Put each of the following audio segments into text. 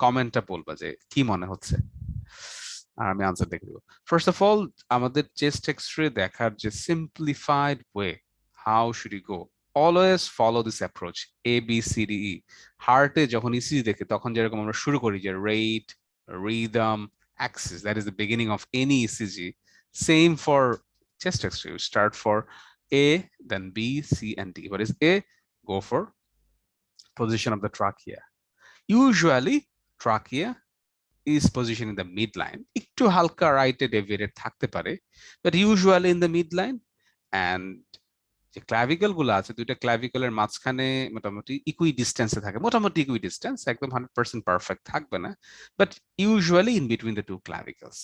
কমেন্টটা বলবা যে কি মনে হচ্ছে, আর আমি আনসার দেখে দিব। ফার্স্ট অফ অল, আমাদের চেস্ট এক্সরে দেখার যে simplified way, how should you go, always follow this approach, ABCDE। হার্টে যখন ইসিজি দেখে তখন যেরকম আমরা শুরু করি যে rate, rhythm, axis, that is the beginning of any ECG. Same for chest X-ray. You start for A, then B, C, and D. What is A? Go for position of the trachea. Usually, trachea is positioned in the midline. একটু হালকা রাইটে deviated থাকতে পারে, but usually in the midline. And যে clavicle গুলো আছে, দুইটা ক্লাভিকলের মাঝখানে মোটামুটি ইকুই ডিস্টেন্সে থাকে, মোটামুটি ইকুই ডিস্টেন্স, একদম 100% পারফেক্ট থাকবে না, but usually in between the two clavicles.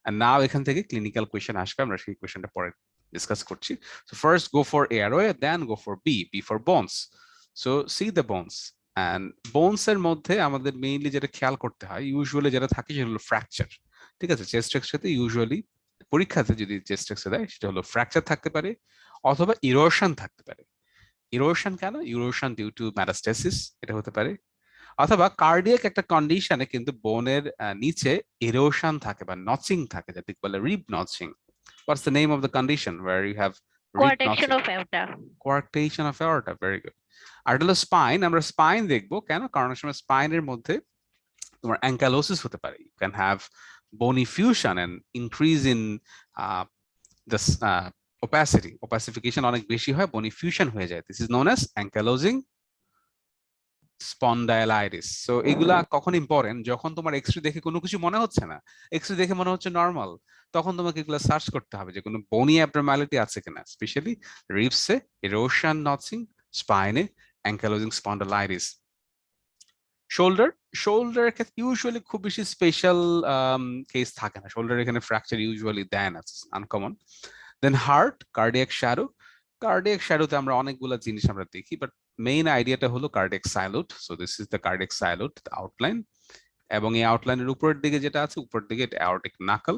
আর নাও এখান থেকে ক্লিনিক্যাল কোয়েশ্চেন আসবে, আমরা সেই কোয়েশ্চেনটা পরে ডিসকাস করছি। So first go for airway, then go for B for bones. So see the bones. And bones এর মধ্যে আমাদের মেইনলি যেটা খেয়াল করতে হয়, ইউজুয়ালি যেটা থাকে সেটা হলো ফ্র্যাকচার। ঠিক আছে, চেস্ট এক্সরেতে ইউজুয়ালি পরীক্ষাতে যদি চেস্ট এক্সরে দেয় সেটা হলো ফ্র্যাকচার থাকতে পারে অথবা ইরোশন থাকতে পারে। ইরোশন কেন? ইরোশন ডিউ টু ম্যাটাস্টেসিস, এটা হতে পারে। অথবা কার্ডিয়াক একটা কন্ডিশনে কিন্তু বোনের নিচে ইরোশন থাকে বা নচিং থাকে, যাতে বলে rib notching. What's the name of the condition where you have rib coarctation notching? Of aorta. Coarctation of aorta, very good. আর এটা হলো স্পাইন। আমরা স্পাইন দেখবো কেন? কারণ অনেক সময় স্পাইনের মধ্যে তোমার অ্যাঙ্কালোসিস হতে পারে। You can have bony fusion and increase in the opacification অনেক বেশি হয়, bony fusion হয়ে যায়। This is known as ankylosing spondylitis. So এগুলা কখন ইম্পর্টেন্ট? যখন তোমার এক্সরে দেখে কোনো কিছু মনে হচ্ছে না, এক্সরে দেখে মনে হচ্ছে নর্মাল, তখন তোমাকে এগুলো সার্চ করতে হবে যে কোনো বনি অ্যাবনরমালিটি আছে কিনা, স্পেশালি রিবসে ইরোশন নচিং, স্পাইনে অ্যাঙ্কালোজিং স্পন্ডালাইটিস। শোল্ডার, শোল্ডারের ক্ষেত্রে ইউজুয়ালি খুব বেশি স্পেশাল কেস থাকে না, শোল্ডার এখানে ফ্র্যাকচার ইউজুয়ালি দেয় না, uncommon. Then heart, cardiac shadow. Cardiac শ্যাডোতে আমরা অনেকগুলো জিনিস আমরা দেখি, বাট মেইন আইডিয়াটা হলো cardiac silhouette. So this is the cardiac silhouette outline, এবং এই আউটলাইনের উপরের দিকে যেটা আছে, উপরের দিকে এটা অ্যাওর্টিক নাকল।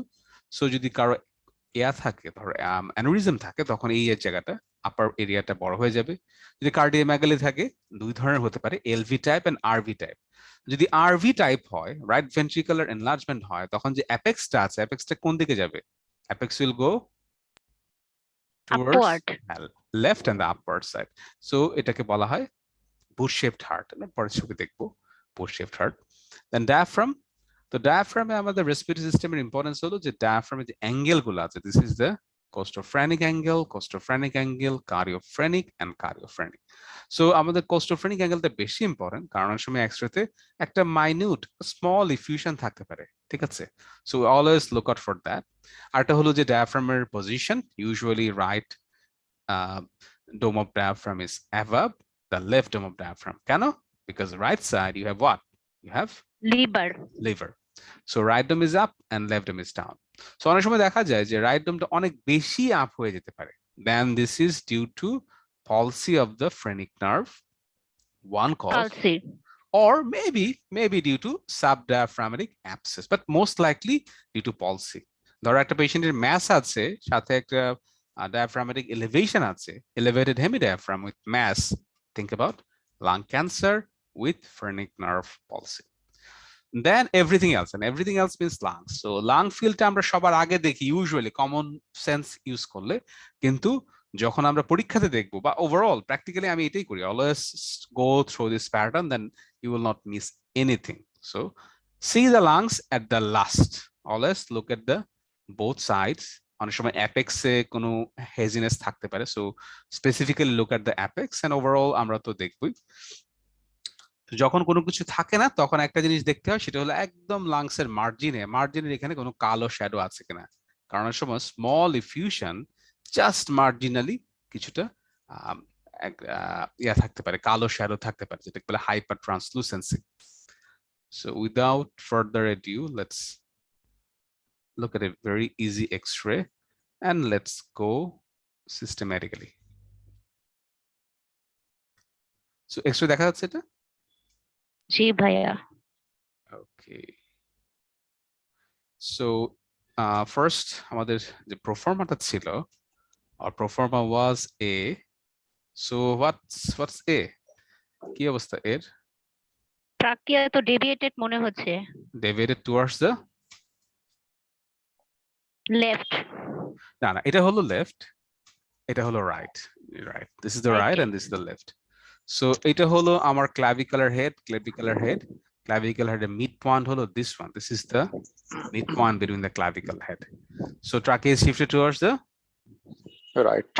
সো যদি কারো ইয়া থাকে, ধরো অ্যানুরিজম থাকে, তখন এই জায়গাটা আপার এরিয়াটা বড় হয়ে যাবে। যদি কার্ডিওমেগালি থাকে, দুই ধরনের হতে পারে, LV type and RV type. যদি আরভি টাইপ হয়, রাইট ভেন্ট্রিকুলার এনলার্জমেন্ট হয়, তখন যে অ্যাপেক্সটা আছে, অ্যাপেক্সটা কোন দিকে যাবে? Apex will go towards upward. Left and the upward side. So এটাকে বলা হয় বুশ শেপড হার্ট। পরের ছবি দেখবো bush shaped heart. Then diaphragm. তো ডায়াফ্রামে আমাদের রেসপিরেটরি সিস্টেমের ইম্পর্টেন্স হলো যে ডায়াফ্রামে যে অ্যাঙ্গেল গুলো আছে, this is the costophrenic angle, costophrenic angle, cardiophrenic and cardiophrenic. So আমাদের কোস্টোফ্রেনিক অ্যাঙ্গেলটা বেশি ইম্পর্টেন্ট, কারণ অনেক সময় এক্সরেতে একটা মাইনিউট স্মল ইফিউশন থাকতে পারে। ঠিক আছে, so always look out for that. আরটা হলো যে ডায়াফ্রামের position, usually right dome of diaphragm is above the left dome of diaphragm. কেন? Because right side you have what? You have liver. liver. So right dome is up and left dome is down. So অনেক সময় দেখা যায় যে right ডোমটা অনেক বেশি up হয়ে যেতে পারে। Then this is due to palsy of the phrenic nerve, one cause, palsy. or maybe due to subdiaphragmatic abscess, but most likely due to palsy. ধরো একটা পেশেন্টের ম্যাস আছে, সাথে একটা diaphragmatic elevation আছে, elevated hemidiaphragm with mass. Think about lung cancer with phrenic nerve palsy. Then everything else, and everything else means lungs. So lung ফিলটা আমরা সবার আগে দেখি ইউজুয়ালি কমন সেন্স ইউজ করলে, কিন্তু যখন আমরা পরীক্ষাতে দেখবো বা ওভারঅল প্র্যাকটিক্যালি আমি এটাই করি, always go through this pattern, then you will not miss anything. So see the lungs at the last, always look at the both sides. অনেক সময় অ্যাপেক্সে কোনো হেজিনেস থাকতে পারে, so specifically look at the apex, and overall আমরা তো দেখবই। যখন কোনো কিছু থাকে না, তখন একটা জিনিস দেখতে হয়, সেটা হলো একদম লাংসের মার্জিনের এখানে কোনো কালো শ্যাডো আছে কিনা, কারণ অনেক সময় স্মল ইফিউশন জাস্ট মার্জিনালি কিছুটা ইয়া থাকতে পারে, কালো শ্যাডো থাকতে পারে, যেটা বলে hyper translucency. So without further edu, let's look at a very easy x-ray and let's go systematically. So x-ray দেখা যাচ্ছে এটা? জি ভাইয়া। Okay. So first আমাদের যে প্রোফর্মাটা ছিল, our proforma was A. So what's A? কি অবস্থা এর? ট্রাকিয়া তো ডেভিয়েটেড মনে হচ্ছে। Deviated towards the left. না এটা হলো লেফট, এটা হলো right. Right, this is the right Okay. And this is the left. So এটা হলো আমার clavicular head, clavicular head এর mid point হলো this one, this is the mid point between the clavicle head. So trachea is shifted towards the right.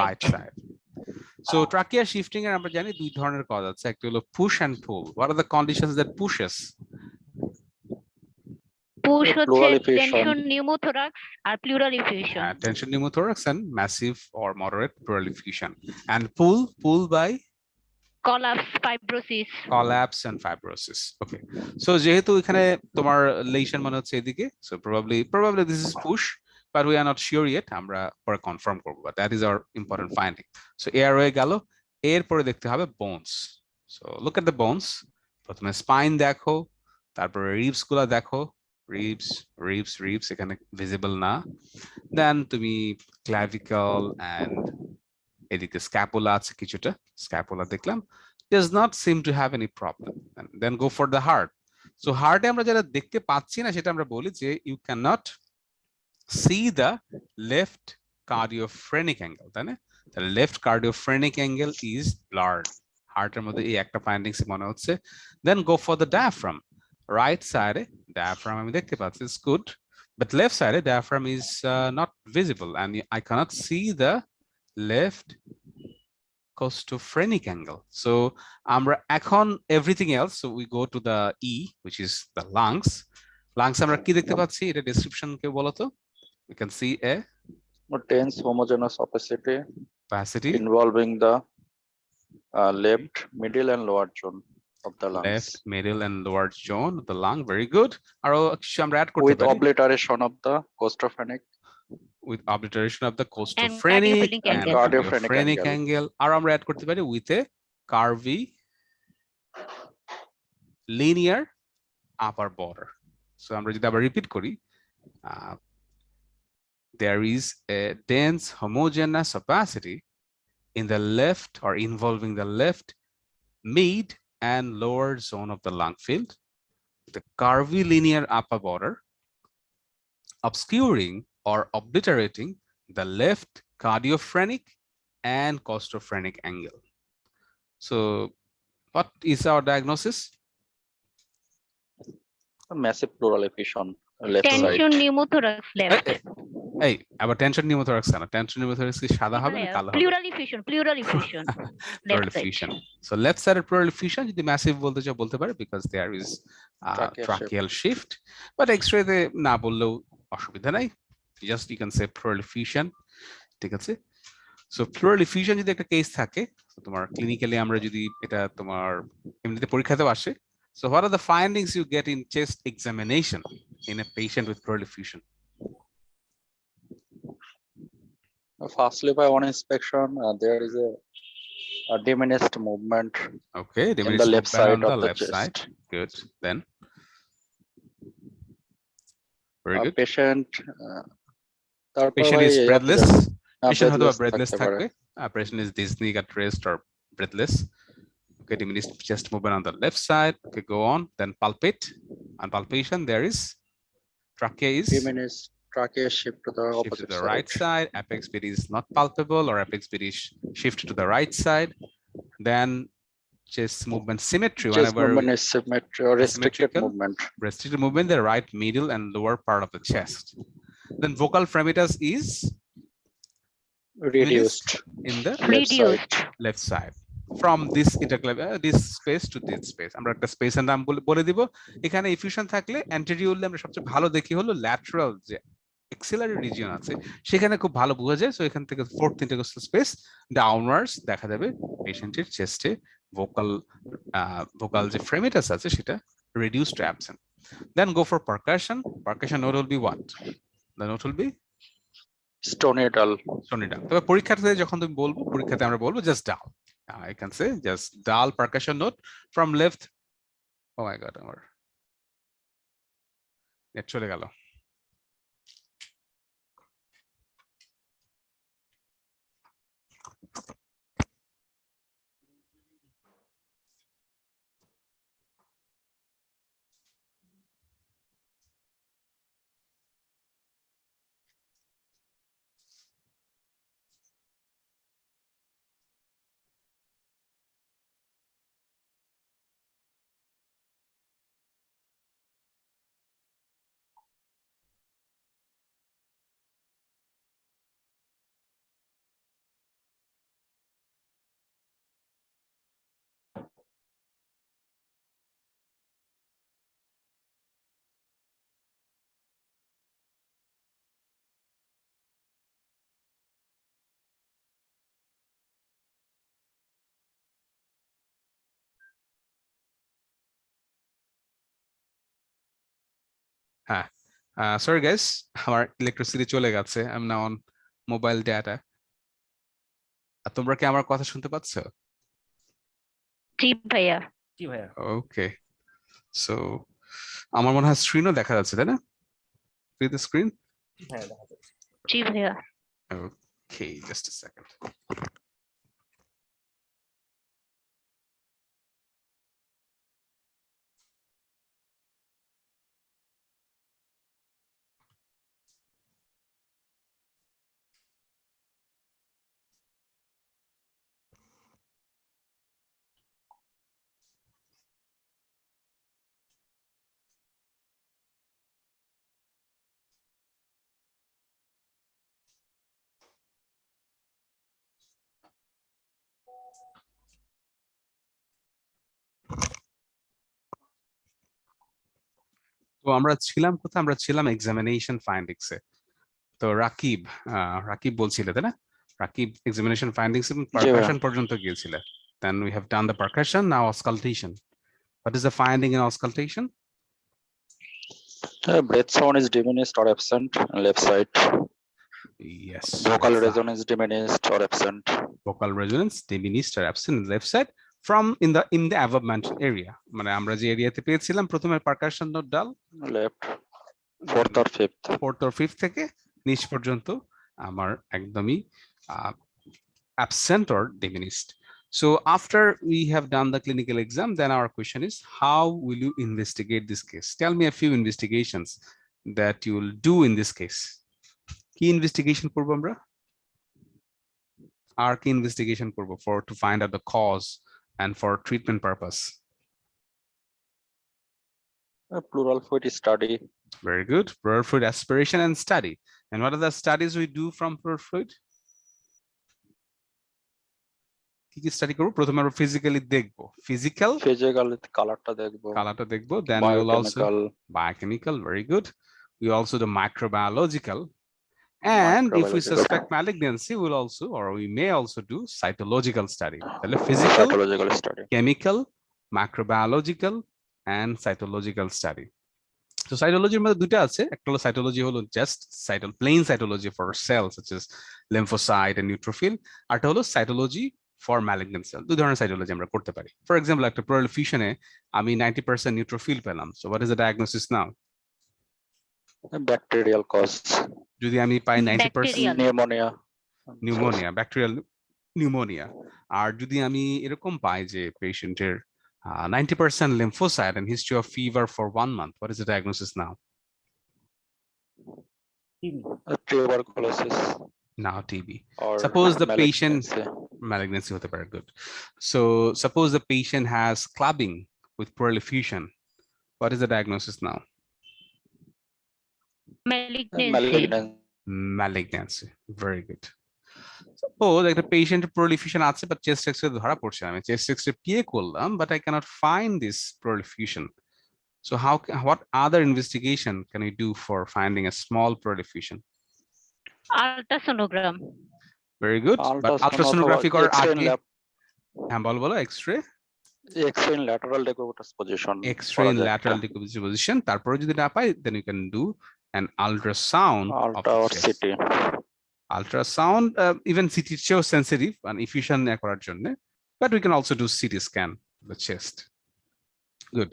right side. So trachea shifting এর আমরা জানি দুই ধরনের কজ আছে, একটা হলো push and pull. What are the conditions that pushes? Push হচ্ছে Pleural effusion. Tension pneumothorax আর pleural effusion. Tension pneumothorax and massive or moderate pleural effusion. And pull by collapse, fibrosis. collapse and fibrosis. Okay, so যেহেতু এখানে তোমার lesion মনে হচ্ছে এদিকে, so probably this is push, but we are not sure yet. আমরা পরে confirm করব, but that is our important finding. So airway গেল, এরপরে দেখতে হবে bones. So look at the bones. প্রথমে spine দেখো, তারপরে ribs গুলা দেখো, ribs এখানে visible না। Then তুমি clavicle and এদিকে scapula আছে কিছুটা, scapula দেখলাম, does not seem to have any problem. And then go for the heart. So heart এ আমরা যেটা দেখতে পাচ্ছি না সেটা আমরা বলি যে you cannot see the left cardiophrenic angle, তাই না? The left cardiophrenic angle is blurred. Heart এর মধ্যে এই একটা ফাইন্ডিংস মনে হচ্ছে। Then go for the diaphragm. Right side diaphragm আমি দেখতে পাচ্ছি, it's good, but left side diaphragm is not visible and I cannot see the left costophrenic angle. So আমরা এখন everything else, so we go to the E, which is the lungs. Lungs আমরা কি দেখতে পাচ্ছি, এটা description কেউ বলো তো? We can see a Dense homogeneous opacity opacity, involving the left, middle, and lower zone of the lungs. left, middle and lower zone of the lung. Very good. আরো কিছু আমরা add করতে With পারি, obliteration of the costophrenic. with obliteration of the cardiophrenic costophrenic and angle. cardiophrenic angle. আর আমরা add করতে পারি with a curvy linear upper border. So আমরা যদি আবার রিপিট করি, there is a dense homogeneous opacity in the left or involving the left, mid and lower zone of the lung field, the curvy linear upper border obscuring or obliterating the left cardiophrenic and costophrenic angle. So what is our diagnosis? A massive pleural effusion left tension side. Pneumothorax left. এই আবার tension pneumothorax না, tension pneumothorax কি সাদা হবে না কালো হবে? Pleural effusion, pleural effusion. Pleural effusion. So left sided pleural effusion যদি massive বলতে চাও বলতে পারে, because there is Tracheal tracheal shift, but x-ray তে না বললেও অসুবিধা নাই, just you can say pleural effusion, ঠিক আছে? So pleural effusion যদি একটা কেস থাকে, তোমার ক্লিনিক্যালি আমরা যদি এটা তোমার এমনিতে পরীক্ষাতেও আসে, so what are the findings you get in chest examination in a patient with pleural effusion? Firstly, by one inspection, there is a diminished movement Okay, in the left movement side on the of the left chest. side. Good. Then very good. Patient, Patient is breathless. Patient হয়তো breathless থাকতে পারে। থাকবে। Patient is dizzy, at rest or breathless. Okay, diminished chest movement on the left side. Okay, go on. Then palpate. On palpation, there is trachea is Diminished trachea shift to the shift to opposite the side. right side. Apex beat is not palpable, or apex beat is shift to the right side. Then chest movement symmetry. Chest Whenever movement is symmetry or restricted asymmetrical. movement. Restricted movement, the right middle and lower part of the chest. Then vocal fremitus is Reduced. in the Left side. Reduced. left side from this this space to this space. আমরা একটা স্পেসের নাম বলে দিব। এখানে effusion থাকলে anteriorly আমরা সবচেয়ে ভালো দেখি হলো ল্যাটারাল যে এক্সিলারি রিজিয়ন আছে সেখানে খুব ভালো বোঝা যায়। সো এখান থেকে ফোর্থ ইন্টারকোস্টাল স্পেস ডাউনওয়ার্ডস দেখা যাবে পেশেন্টের চেস্টে ভোকাল যে ফ্রেমিটাস আছে সেটা reduced to absent. Then go for percussion. Percussion note will be what? The note will be Stonital. stonital. তবে পরীক্ষাতে যখন তুমি বলবো, পরীক্ষাতে আমরা বলবো জাস্ট ডাল। I can say just dull percussion note from left. Oh my god, আমার নেট চলে গেল। হ্যাঁ, সরি গাইস, আমার ইলেকট্রিসিটি চলে গেছে, I am now on mobile data. আর তোমরা কি আমার কথা শুনতে পাচ্ছ? জি ভাইয়া। জি ভাইয়া। ওকে, সো আমার মনে হয় স্ক্রিনও দেখা যাচ্ছে, তাই না? See the screen? হ্যাঁ দেখা যাচ্ছে। জি ভাইয়া। Okay, just a second. তো আমরা ছিলাম কোথায়? আমরা ছিলাম এক্সামিনেশন ফাইন্ডিংস এ। তো রাকিব বলছিলে, তাই না? রাকিব এক্সামিনেশন ফাইন্ডিংস এবং ভাইয়া। পারকাশন পর্যন্ত গিয়েছিলে। Then we have done the percussion, now auscultation. What is the finding in auscultation? Breath sound is diminished or absent on left side. Yes. Vocal right. resonance diminished or absent. Vocal resonance diminished or absent in the left side from in the above mentioned area. মানে আমরা যে এরিয়াতে পেয়েছিলাম প্রথমে percussion note ডাল, Left, fourth or fifth. Fourth or fifth থেকে নিচ পর্যন্ত আমার একদমই absent or diminished. So after we have done the clinical exam, then our question is, how will you investigate this case? Tell me a few investigations that you will do in this case. কি investigation করব আমরা? আর কি investigation করব to find out the cause and for treatment purpose? Pleural fluid study. Very good. Pleural fluid aspiration and study. And what are the studies we do from pleural fluid? কি কি study করব? প্রথমে আমরা physically দেখব, physical Physical কালারটা দেখবো। কালারটা দেখব, then we will also Biochemical, biochemical, very good. We also do microbiological, and if we Microbiological. suspect malignancy, we'll also, or we may also do cytological study. তাহলে physical, cytological study. chemical, microbiological, and cytological study. So cytology মধ্যে দুটো আছে, একটা হলো cytology হলো just plain cytology for cells such as lymphocyte and neutrophil, আরটা হলো cytology for malignant cell. দুই ধরনের cytology আমরা করতে পারি। For example, একটা pleural effusion-এ আমি 90% neutrophil পেলাম, so what is the diagnosis now? Bacterial cause. যদি আমি পাই 90% Bacterial. Pneumonia. Pneumonia, bacterial pneumonia, আর যদি আমি এরকম পাই যে পেশেন্টের 90% lymphocyte and history of fever for 1 month, what is the diagnosis now? TV. Tuberculosis Now TB. or Suppose the patient malignancy. malignancy হতে পারে, good. So suppose the patient has clubbing with pleural effusion, what is the diagnosis now? Malignancy. Malignancy, very good. Suppose একটা patient pleural effusion আছে but chest x-ray ধরা পড়ছে, আমি chest x-ray PA করলাম but I cannot find this pleural effusion. So what other investigation can we do for finding a small pleural effusion? Ultrasonogram. Very good. But ultrasonography করার আগে হ্যাঁ বলো x-ray X-ray in lateral decubitus position. x-ray in lateral decubitus position, তারপরে যদি না পাই then you can do an ultrasound of Ultra the or chest. CT. Ultrasound, even CT চেয়েও sensitive and effusion করার জন্য, but we can also do CT scan of the chest. Good.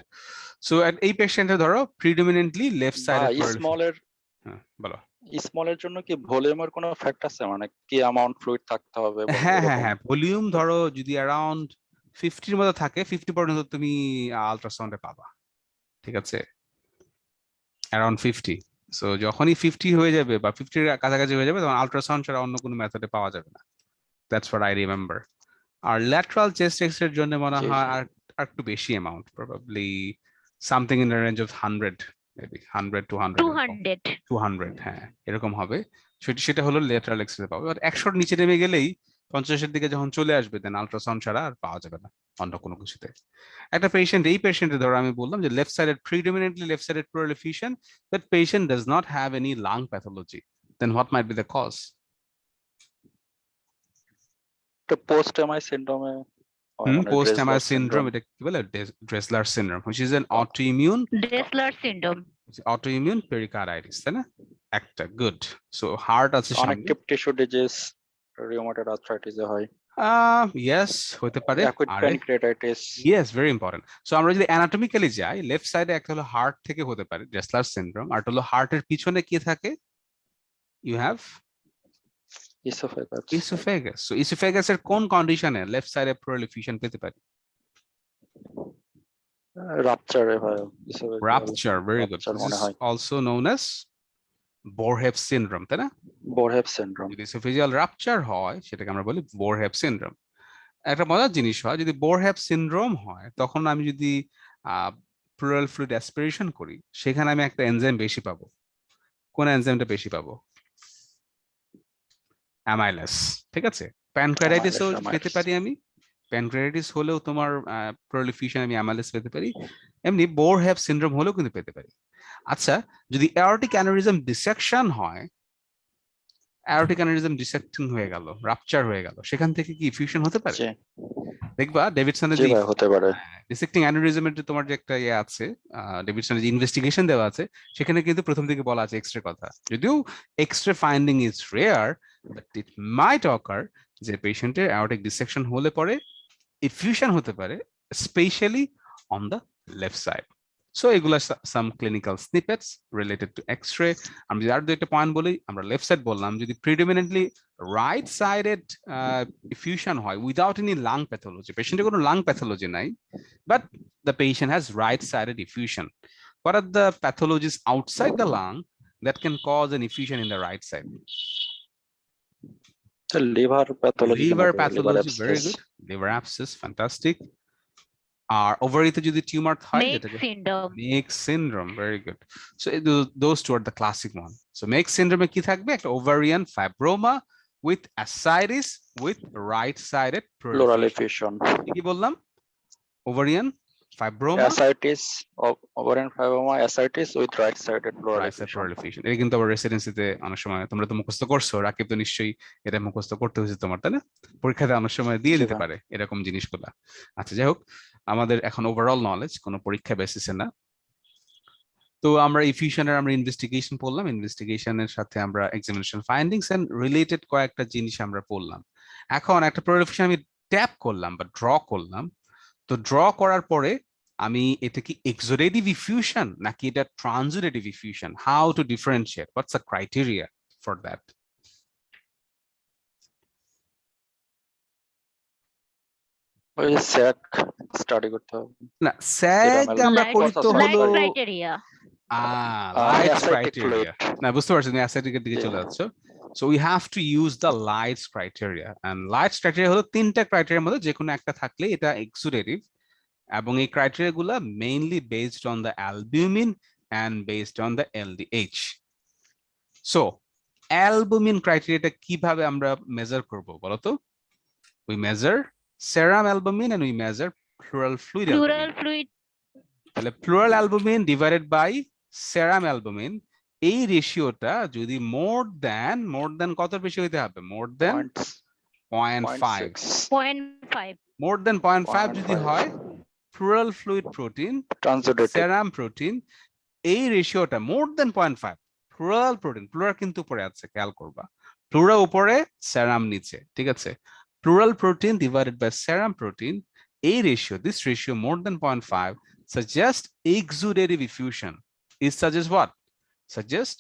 So at এই পেশেন্টে ধরো predominantly left side small এর বলো। Small এর জন্য কি ভলিউমের কোনো ফ্যাক্ট আছে, মানে কি অ্যামাউন্ট ফ্লুইড থাকতে হবে? হ্যাঁ ভলিউম ধরো যদি অ্যারাউন্ড 50 এর মধ্যে থাকে 50 পর্যন্ত তুমি আল্ট্রাসাউন্ডে পাবা, ঠিক আছে, অ্যারাউন্ড 50। সো যখনই 50 হয়ে যাবে বা 50 এর কাছাকাছি হয়ে যাবে তখন আল্ট্রাসাউন্ড ছাড়া অন্য কোনো মেথডে পাওয়া যাবে না। That's what I remember. আর ল্যাটারাল চেস্ট এক্স এর জন্য মনে হয় আর একটু বেশি amount, probably something in the range of 100, maybe 100 to 200, হ্যাঁ এরকম হবে। সেটা হলো ল্যাটারাল এক্স রে পাবে। বাট 100 এর নিচে নেমে গেলেই 50 এর দিকে যখন চলে আসবে দেন আল্ট্রাসাউন্ড ছাড়া আর পাওয়া যাবে না অন্য কোনো কিছুতে। একটা পেশেন্ট, এই পেশেন্টে ধরো আমি বললাম যে left sided predominantly left sided pleural effusion, that patient does not have any lung pathology, then what might be the cause? তো পোস্ট এমআই সিনড্রোমে Post MI syndrome, এটা কি বলে? Dressler syndrome, which is an autoimmune Dressler syndrome. Autoimmune pericarditis, তাই না? একটা good. So heart আছে সামনে। Connective tissue disease rheumatoid arthritis হয়, ইয়েস হতে পারে। অ্যাকুইট আরে pancreatitis. Yes, very important. So আমরা যদি অ্যানাটমিক্যালি যাই, লেফট সাইডে একটা হলো হার্ট থেকে হতে পারে ডেসলার সিনড্রোম, আর হলো হার্টের পিছনে কি থাকে? You have oesophagus, oesophagus. So ইসোফেগাসের কোন কন্ডিশনে লেফট সাইডে প্লুরাল এফিউশন পেতে পারি? রাপচারে হয় oesophagus, rupture, very good. Rupture this মনে ইজ হয়, অলসো নোন অ্যাজ বোরহেপ সিনড্রোম, তাই না? বোরহেপ সিনড্রোম। যদি ইসোফেজিয়াল রাপচার হয় সেটাকে আমরা বলি বোরহেপ সিনড্রোম। একটা মজার জিনিস হয়, যদি বোরহেপ সিনড্রোম হয় তখন আমি যদি প্লুরাল ফ্লুইড অ্যাসপিরেশন করি, সেখানে আমি একটা এনজাইম বেশি পাবো। কোন এনজাইমটা বেশি পাবো? অ্যামাইলেস, ঠিক আছে। প্যানক্রিয়াটাইটিসও পেতে পারি আমি, প্যানক্রিয়াটাইটিস হলেও তোমার প্লুরাল এফিউশন আমি অ্যামাইলেস পেতে পারি, এমনি বোরহেপ সিনড্রোম হলেও কিন্তু পেতে পারি। আচ্ছা, যদি অ্যাওর্টিক অ্যানিউরিজম ডিসেকশন হয়, অ্যাওর্টিক অ্যানিউরিজম ডিসেক্টিং হয়ে গেল, রাপচার হয়ে গেল, সেখান থেকে কি ইফিউশন হতে পারে? জি দেখবা ডেভিডসনের জি যে ভাই, হতে পারে। ডিসেক্টিং অ্যানিউরিজমের যে তোমার যে একটা ইয়ে আছে, ডেভিডসনের যে ইনভেস্টিগেশন দেওয়া আছে, সেখানে কিন্তু প্রথম দিকে বলা আছে এক্সরে কথা, যদিও x-ray finding is rare, but it might occur যে পেশেন্টের অ্যাওর্টিক ডিসেকশন হলে পরে ইফিউশন হতে পারে, specially on the left side. So এগুলা some clinical snippets related to x-ray. আমি যদি আর দু একটা পয়েন্ট বলি, আমরা লেফট সাইড বললাম, যদি প্রিডমিনেন্টলি রাইট সাইডেড ইফিউশন হয় উইদাউট এনি লাং প্যাথোলজি, পেশেন্টের কোনো লাং প্যাথোলজি নাই, but the patient has right-sided effusion. What are the pathologies outside the lung that can cause an effusion in the right side? Liver pathology, Liver pathology, very good. Liver abscess, fantastic. আর ওভারিতে যদি tumour হয়, Make যেটাকে syndrome. Meigs syndrome, very good. So those two are the classic one. সো Meigs সিনড্রোমে কি থাকবে? একটা ovarian fibroma with ascites with right sided pleural effusion, কি বললাম? Ovarian fibroma, ascites, ovarian fibroma, ascites with right sided pleural effusion. এটা কিন্তু আবার রেসিডেন্সিতে অনেক সময় তোমরা তো মুখস্থ করছো, রাকিব তো নিশ্চয়ই এটা মুখস্থ করতে হয়েছে তোমার, তাই না? পরীক্ষাতে অনেক সময় দিয়ে দিতে পারে এরকম জিনিসগুলা। আচ্ছা, যাই হোক, আমাদের এখন ওভারঅল নলেজ, কোনো পরীক্ষা বেসিসে না। তো আমরা ইফিউশনের আমরা ইনভেস্টিগেশন পড়লাম, ইনভেস্টিগেশনের সাথে আমরা এক্সামিনেশন ফাইন্ডিংস এন্ড রিলেটেড কয়েকটা জিনিস আমরা পড়লাম। এখন একটা প্রোডাকশন আমি ট্যাপ করলাম বা ড্র করলাম, তো ড্র করার পরে আমি এটা কি এক্সোডেটিভ ইফিউশন নাকি এটা transitive effusion? How to differentiate? What's the criteria for that? ওই স্যাক স্টাডি করতে হবে না, স্যাগ আমরা করি তো Light হলো criteria. Light অ্যাসাইটিক criteria. না, বুঝতে পারছি, তুমি অ্যাসেটিকের দিকে চলে যাচ্ছ। So we have to use the Light's criteria, and Light's criteria হলো তিনটা ক্রাইটেরিয়ার মধ্যে যে কোনো একটা থাকলে এটা এক্সুডেটিভ, এবং এই ক্রাইটেরিয়া গুলা mainly based on the albumin and based on the LDH. So albumin ক্রাইটেরিয়াটা কিভাবে আমরা মেজার করব বলো তো? We measure serum albumin and we measure pleural fluid Pleural albumin. fluid. তাহলে pleural albumin divided by serum albumin, এই রেশিওটা যদি মোর দেন কত বেশি হইতে হবে? মোর দেন 0.5। 0.5. মোর দেন 0.5 যদি হয়, প্লুরাল ফ্লুইড প্রোটিন, সেরাম প্রোটিন, এই রেশিওটা মোর দেন 0.5, প্লুরাল প্রোটিন, প্লুরাল কিন্তু উপরে আছে, খেয়াল করবা, প্লুরাল উপরে সেরাম নিচে, ঠিক আছে? Pleural protein divided by serum protein, এই ratio, this ratio more than 0.5 suggest exudative effusion. It suggests what? Suggest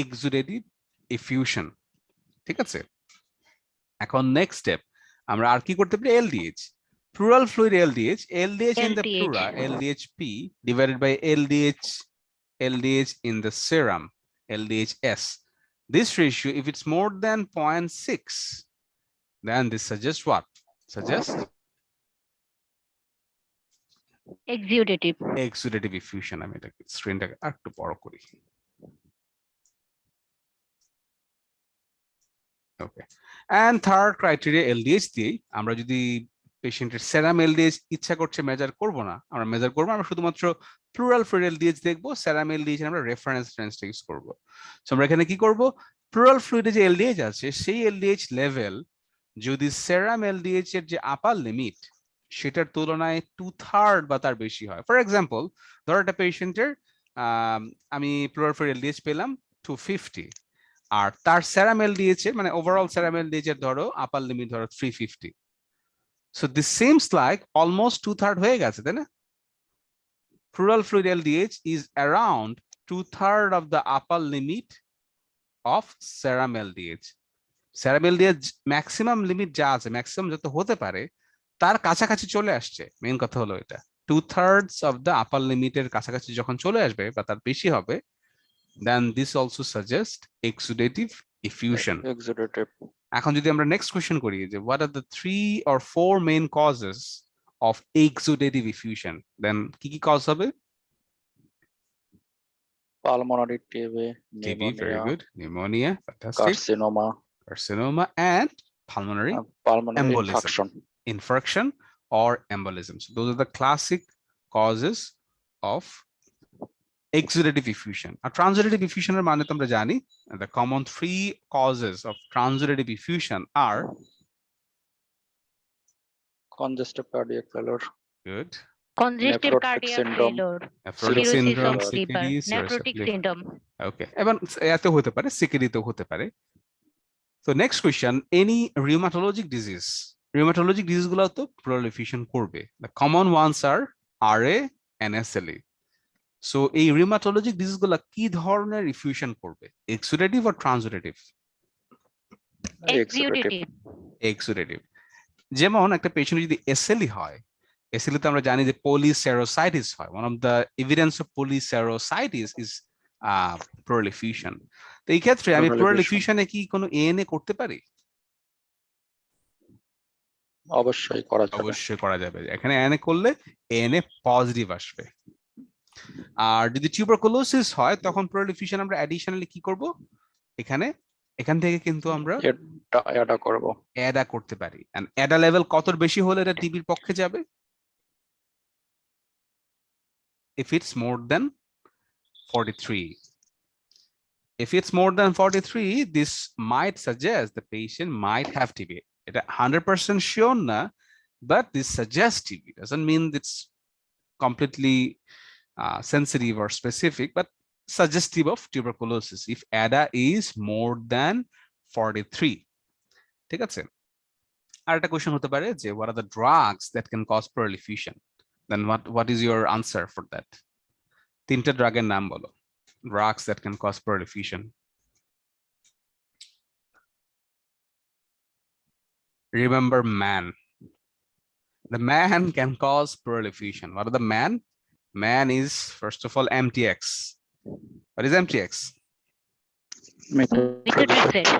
exudative effusion. ঠিক আছে? এখন নেক্সট স্টেপ আমরা আর কি করতে পারি? LDH, plural fluid LDH, LDH in the LDH. plura, LDHP divided by LDH in the serum, LDHS. This ratio, if it's more than 0.6, then this suggests what? Suggests Exudative. exudative effusion. আমি এটাকে স্ক্রিনটাকে একটু বড় করি। ওকে, and third criteria LDH দিয়ে আমরা যদি পেশেন্টের সেরাম LDH ইচ্ছা করছে মেজার করব না, আমরা মেজার করব, আমরা শুধুমাত্র প্লুরাল ফ্লুইড এলডিএইচ দেখবো, সেরাম এলডিএইচ আমরা রেফারেন্স ইউজ করব। সো আমরা এখানে কি করব? প্লুরাল ফ্লুইডে যে এলডিএইচ আছে সেই এলডিএইচ লেভেল যদি সেরাম এলডিএইচ এর যে আপার লিমিট সেটার তুলনায় 2/3 বা তার বেশি হয়। ফর এক্সাম্পল, ধরো একটা পেশেন্টের আমি pleural fluid LDH পেলাম 250, আর তার serum LDH এর মানে ওভারঅল serum LDH এর ধরো আপার লিমিট ধরো 350. So this seems like almost 2/3 হয়ে গেছে, তাই না? Pleural fluid LDH is around 2/3 of the upper limit of serum LDH. Serum LDH maximum limit যা আছে, ম্যাক্সিমাম যত হতে পারে তার কাছাকাছি চলে আসছে। মেইন কথা হলো এটা, 2/3 of the upper limit এর কাছাকাছি যখন চলে আসবে বা তার বেশি হবে, then this also suggests exudative effusion. Exudative. এখন যদি আমরা নেক্সট কোশ্চেন করি যে what are the 3 or 4 main causes of exudative effusion, then কি কি কজ হবে? Pulmonary TB, TB, very pneumonia, good. Pneumonia, fantastic. carcinoma, Carcinoma and pulmonary pulmonary embolism. infarction. Infarction or embolism. So those are the classic causes of exudative effusion. A transudative effusion এর মানে তোমরা জানি, the common 3 causes of transudative effusion are Congestive cardiac failure, good. Congestive Nephrotic cardiac syndrome, failure, Nephrotic cirrhosis syndrome, of liver, CKD, nephrotic syndrome. Okay, এবং এত হতে পারে, CKD তো হতে পারে। So next question, any rheumatologic disease? Rheumatologic disease গুলো তো pleural effusion করবে. The common ones are RA and SLE. So এই rheumatologic disease গুলো কি ধরনের effusion করবে? Exudative or transudative? exudative. Exudative. যেমন একটা পেশেন্ট যদি SLE হয়, SLE তে আমরা জানি যে polysaccharide হয়। One of the evidence of polysaccharide is pleural effusion. তো এই ক্ষেত্রে আমি Pleural pleural effusion. effusion এ কি কোনো ANA করতে পারি? অবশ্যই করা যাবে। অবশ্যই করা যাবে। এখানে ANA করলে ANA পজিটিভ আসবে। আর যদি টিউবারকুলোসিস হয় তখন pleural effusion আমরা অ্যাডিশনালি কি করব? এখান থেকে কিন্তু আমরা এটা করব। অ্যাডা করতে পারি। এন্ড অ্যাডা লেভেল কতর বেশি হলে এটা টিবির পক্ষে যাবে? If it's more than 43. If it's more than 43, this might suggest the patient might have TB. এটা 100% sure না, but this suggests TB. Doesn't mean it's completely sensitive or specific, but suggestive of tuberculosis if ADA is more than 43. ঠিক আছে? আর একটা question হতে পারে যে what are the drugs that can cause pleural effusion? Then what is your answer for that? তিনটা ড্রাগের নাম বলো, drugs that can cause pleural effusion. Remember man. The man can cause pleural effusion. What are the man? Man is first of all MTX. What is MTX? Methotrexate.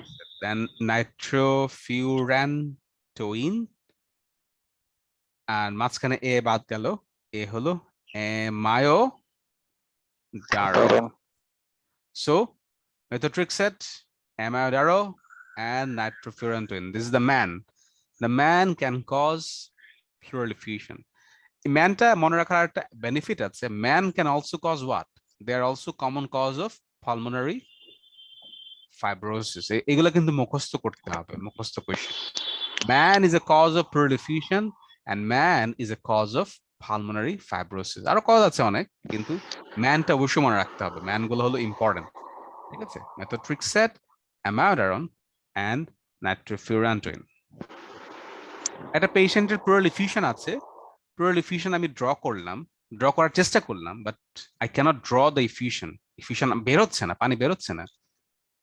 Then nitrofurantoin. আর মাঝখানে এ বাদ গেল, এ হলো amiodarone. So methotrexate, amiodarone, and nitrofurantoin. This is the man. The man can cause pleural effusion. ম্যানটা মনে রাখার একটা benefit আছে, man can also cause what? They are also common cause of pulmonary fibrosis. এগুলো কিন্তু মুখস্থ করতে হবে, মুখস্থ question. Man is a cause of pleural effusion and man is a cause of pulmonary fibrosis. আরো কজ আছে অনেক, কিন্তু ম্যানটা অবশ্যই মনে রাখতে হবে, ম্যান গুলো হলো ইম্পর্টেন্ট। ঠিক আছে? methotrexate, amiodarone and nitrofurantoin. একটা পেশেন্টের pleural effusion আছে, pleural effusion আমি ড্র করার চেষ্টা করলাম, but I can't draw the effusion বেরোচ্ছে না, পানি বেরোচ্ছে না।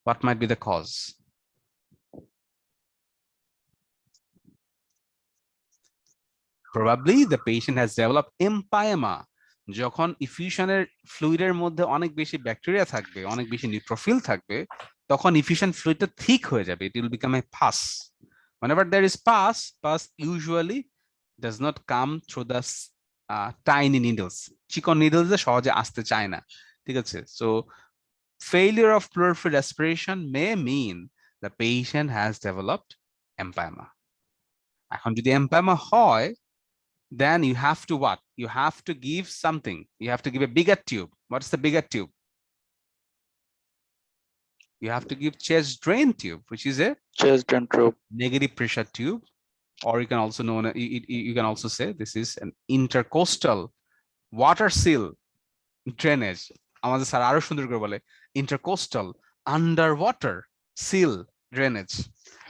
What might be the cause? Probably the patient has developed empyema. যখন ইফিউশনের ফ্লুইডের মধ্যে অনেক বেশি ব্যাকটেরিয়া থাকবে, অনেক বেশি নিউট্রোফিল থাকবে, তখন ইফিউশন ফ্লুইডটা থিক হয়ে যাবে, it will become a pus. Whenever there is pus usually does not come through the tiny needles. চিকন নিডলস সহজে আসতে চায় না। ঠিক আছে? So failure of pleural fluid aspiration may mean the patient has developed empyema. এখন যদি empyema হয়, then you have to what? You have to give something. You have to give a bigger tube. What's the bigger tube? You have to give chest drain tube, which is a chest drain tube, negative pressure tube, or you can also know, you can also say this is an intercostal water seal drainage. আমাদের sir আরো সুন্দর করে বলে intercostal under water seal drainage,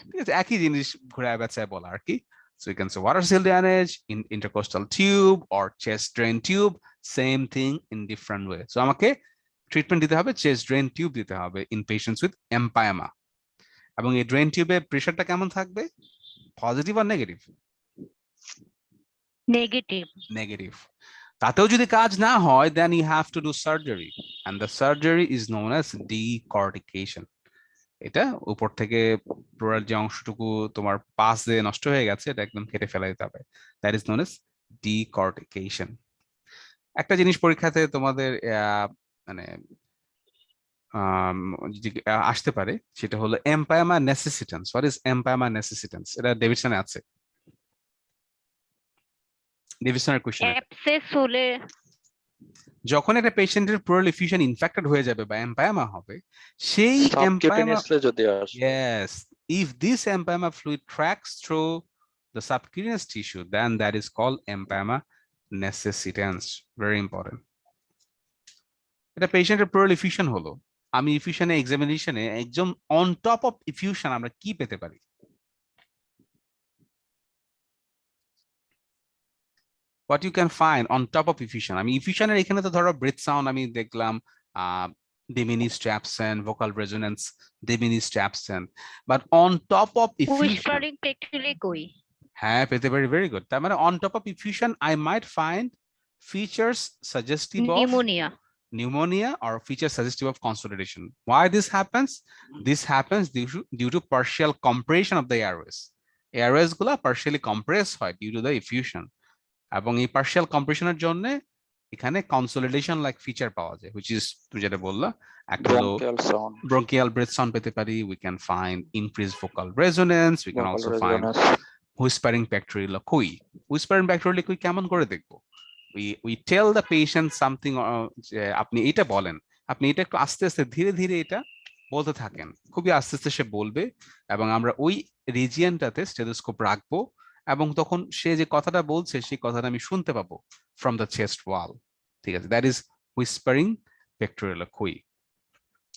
ঠিক আছে, একই জিনিস ঘুরায় বেচায় বলা আর কি। So you can say water seal drainage in intercostal tube or chest drain tube, same thing in different way. So আমাকে ট্রিটমেন্ট দিতে হবে, চেস্ট ড্রেন টিউব দিতে হবে ইন পেশেন্টস উইথ এম্পায়ামা। এবং এই ড্রেন টিউবে প্রেসারটা কেমন থাকবে, পজিটিভ আর নেগেটিভ? নেগেটিভ। নেগেটিভ। তাতেও যদি কাজ না হয় then you have to do surgery, and the surgery is known as decortication. এটা উপর থেকে প্লুরাল যে অংশটুকু তোমার পাস দিয়ে নষ্ট হয়ে গেছে এটা একদম কেটে ফেলা দিতে হবে, that is known as decortication. একটা জিনিস পরীক্ষাতে তোমাদের মানে আসতে পারে, সেটা হলো এম্পায়ামা নেসেসিটেন্স। What is এম্পায়ামা নেসেসিটেন্স? এটা ডেভিডসনে আছে, ডেভিডসনের কোশ্চেন। অ্যাবসেস হলে যখন একটা পেশেন্টের প্লুরাল এফিউশন ইনফেক্টেড হয়ে যাবে বা এম্পায়ামা হবে, সেই এম্পায়ামা, সাবকিউটেনিয়াসলি যদি আসে, yes, if this empyema fluid tracks through the subcutaneous tissue, then that is called empyema necessitans. Very important. এটা পেশেন্টের প্লুরাল এফিউশন হলো, আমি এফিউশনে এক্সামিনেশনে একদম অন টপ অফ এফিউশন আমরা কি পেতে পারি? What you can find on top of effusion, আমি ইফিউশনের এখানে তো ধরো ব্রেথ সাউন্ড আমি দেখলাম, diminished absent, vocal resonance diminished absent, but on top of effusion, whispering practically কই? হ্যাঁ পেতে পারি, ভেরি গুড। তার মানে on top of effusion I might find features suggestive of pneumonia. pneumonia or features suggestive of consolidation. Why this happens? This happens due to partial compression of the airways. Airways গুলা partially compress হয় due to the effusion, এবং এই partial কম্প্রেশনের জন্য এখানে consolidation like feature পাওয়া যায়, which is তুমি যেটা বললা, একটা হলো ব্রঙ্কিয়াল ব্রেথ সাউন্ড পেতে পারি, we can find increase vocal resonance, we can also find whispering pectoriloquy. Whispering pectoriloquy কেমন করে দেখবো? We tell the patient something, আপনি এটা বলেন, আপনি এটা একটু আস্তে আস্তে ধীরে ধীরে এটা বলতে থাকেন, খুবই আস্তে আস্তে সে বলবে, এবং আমরা ওই রিজিয়নটাতে স্টেথোস্কোপ রাখবো, এবং তখন সে যে কথাটা বলছে সেই কথাটা আমি শুনতে পাবো ফ্রম দ্য চেস্ট ওয়াল, ঠিক আছে? That is whispering pectoriloquy.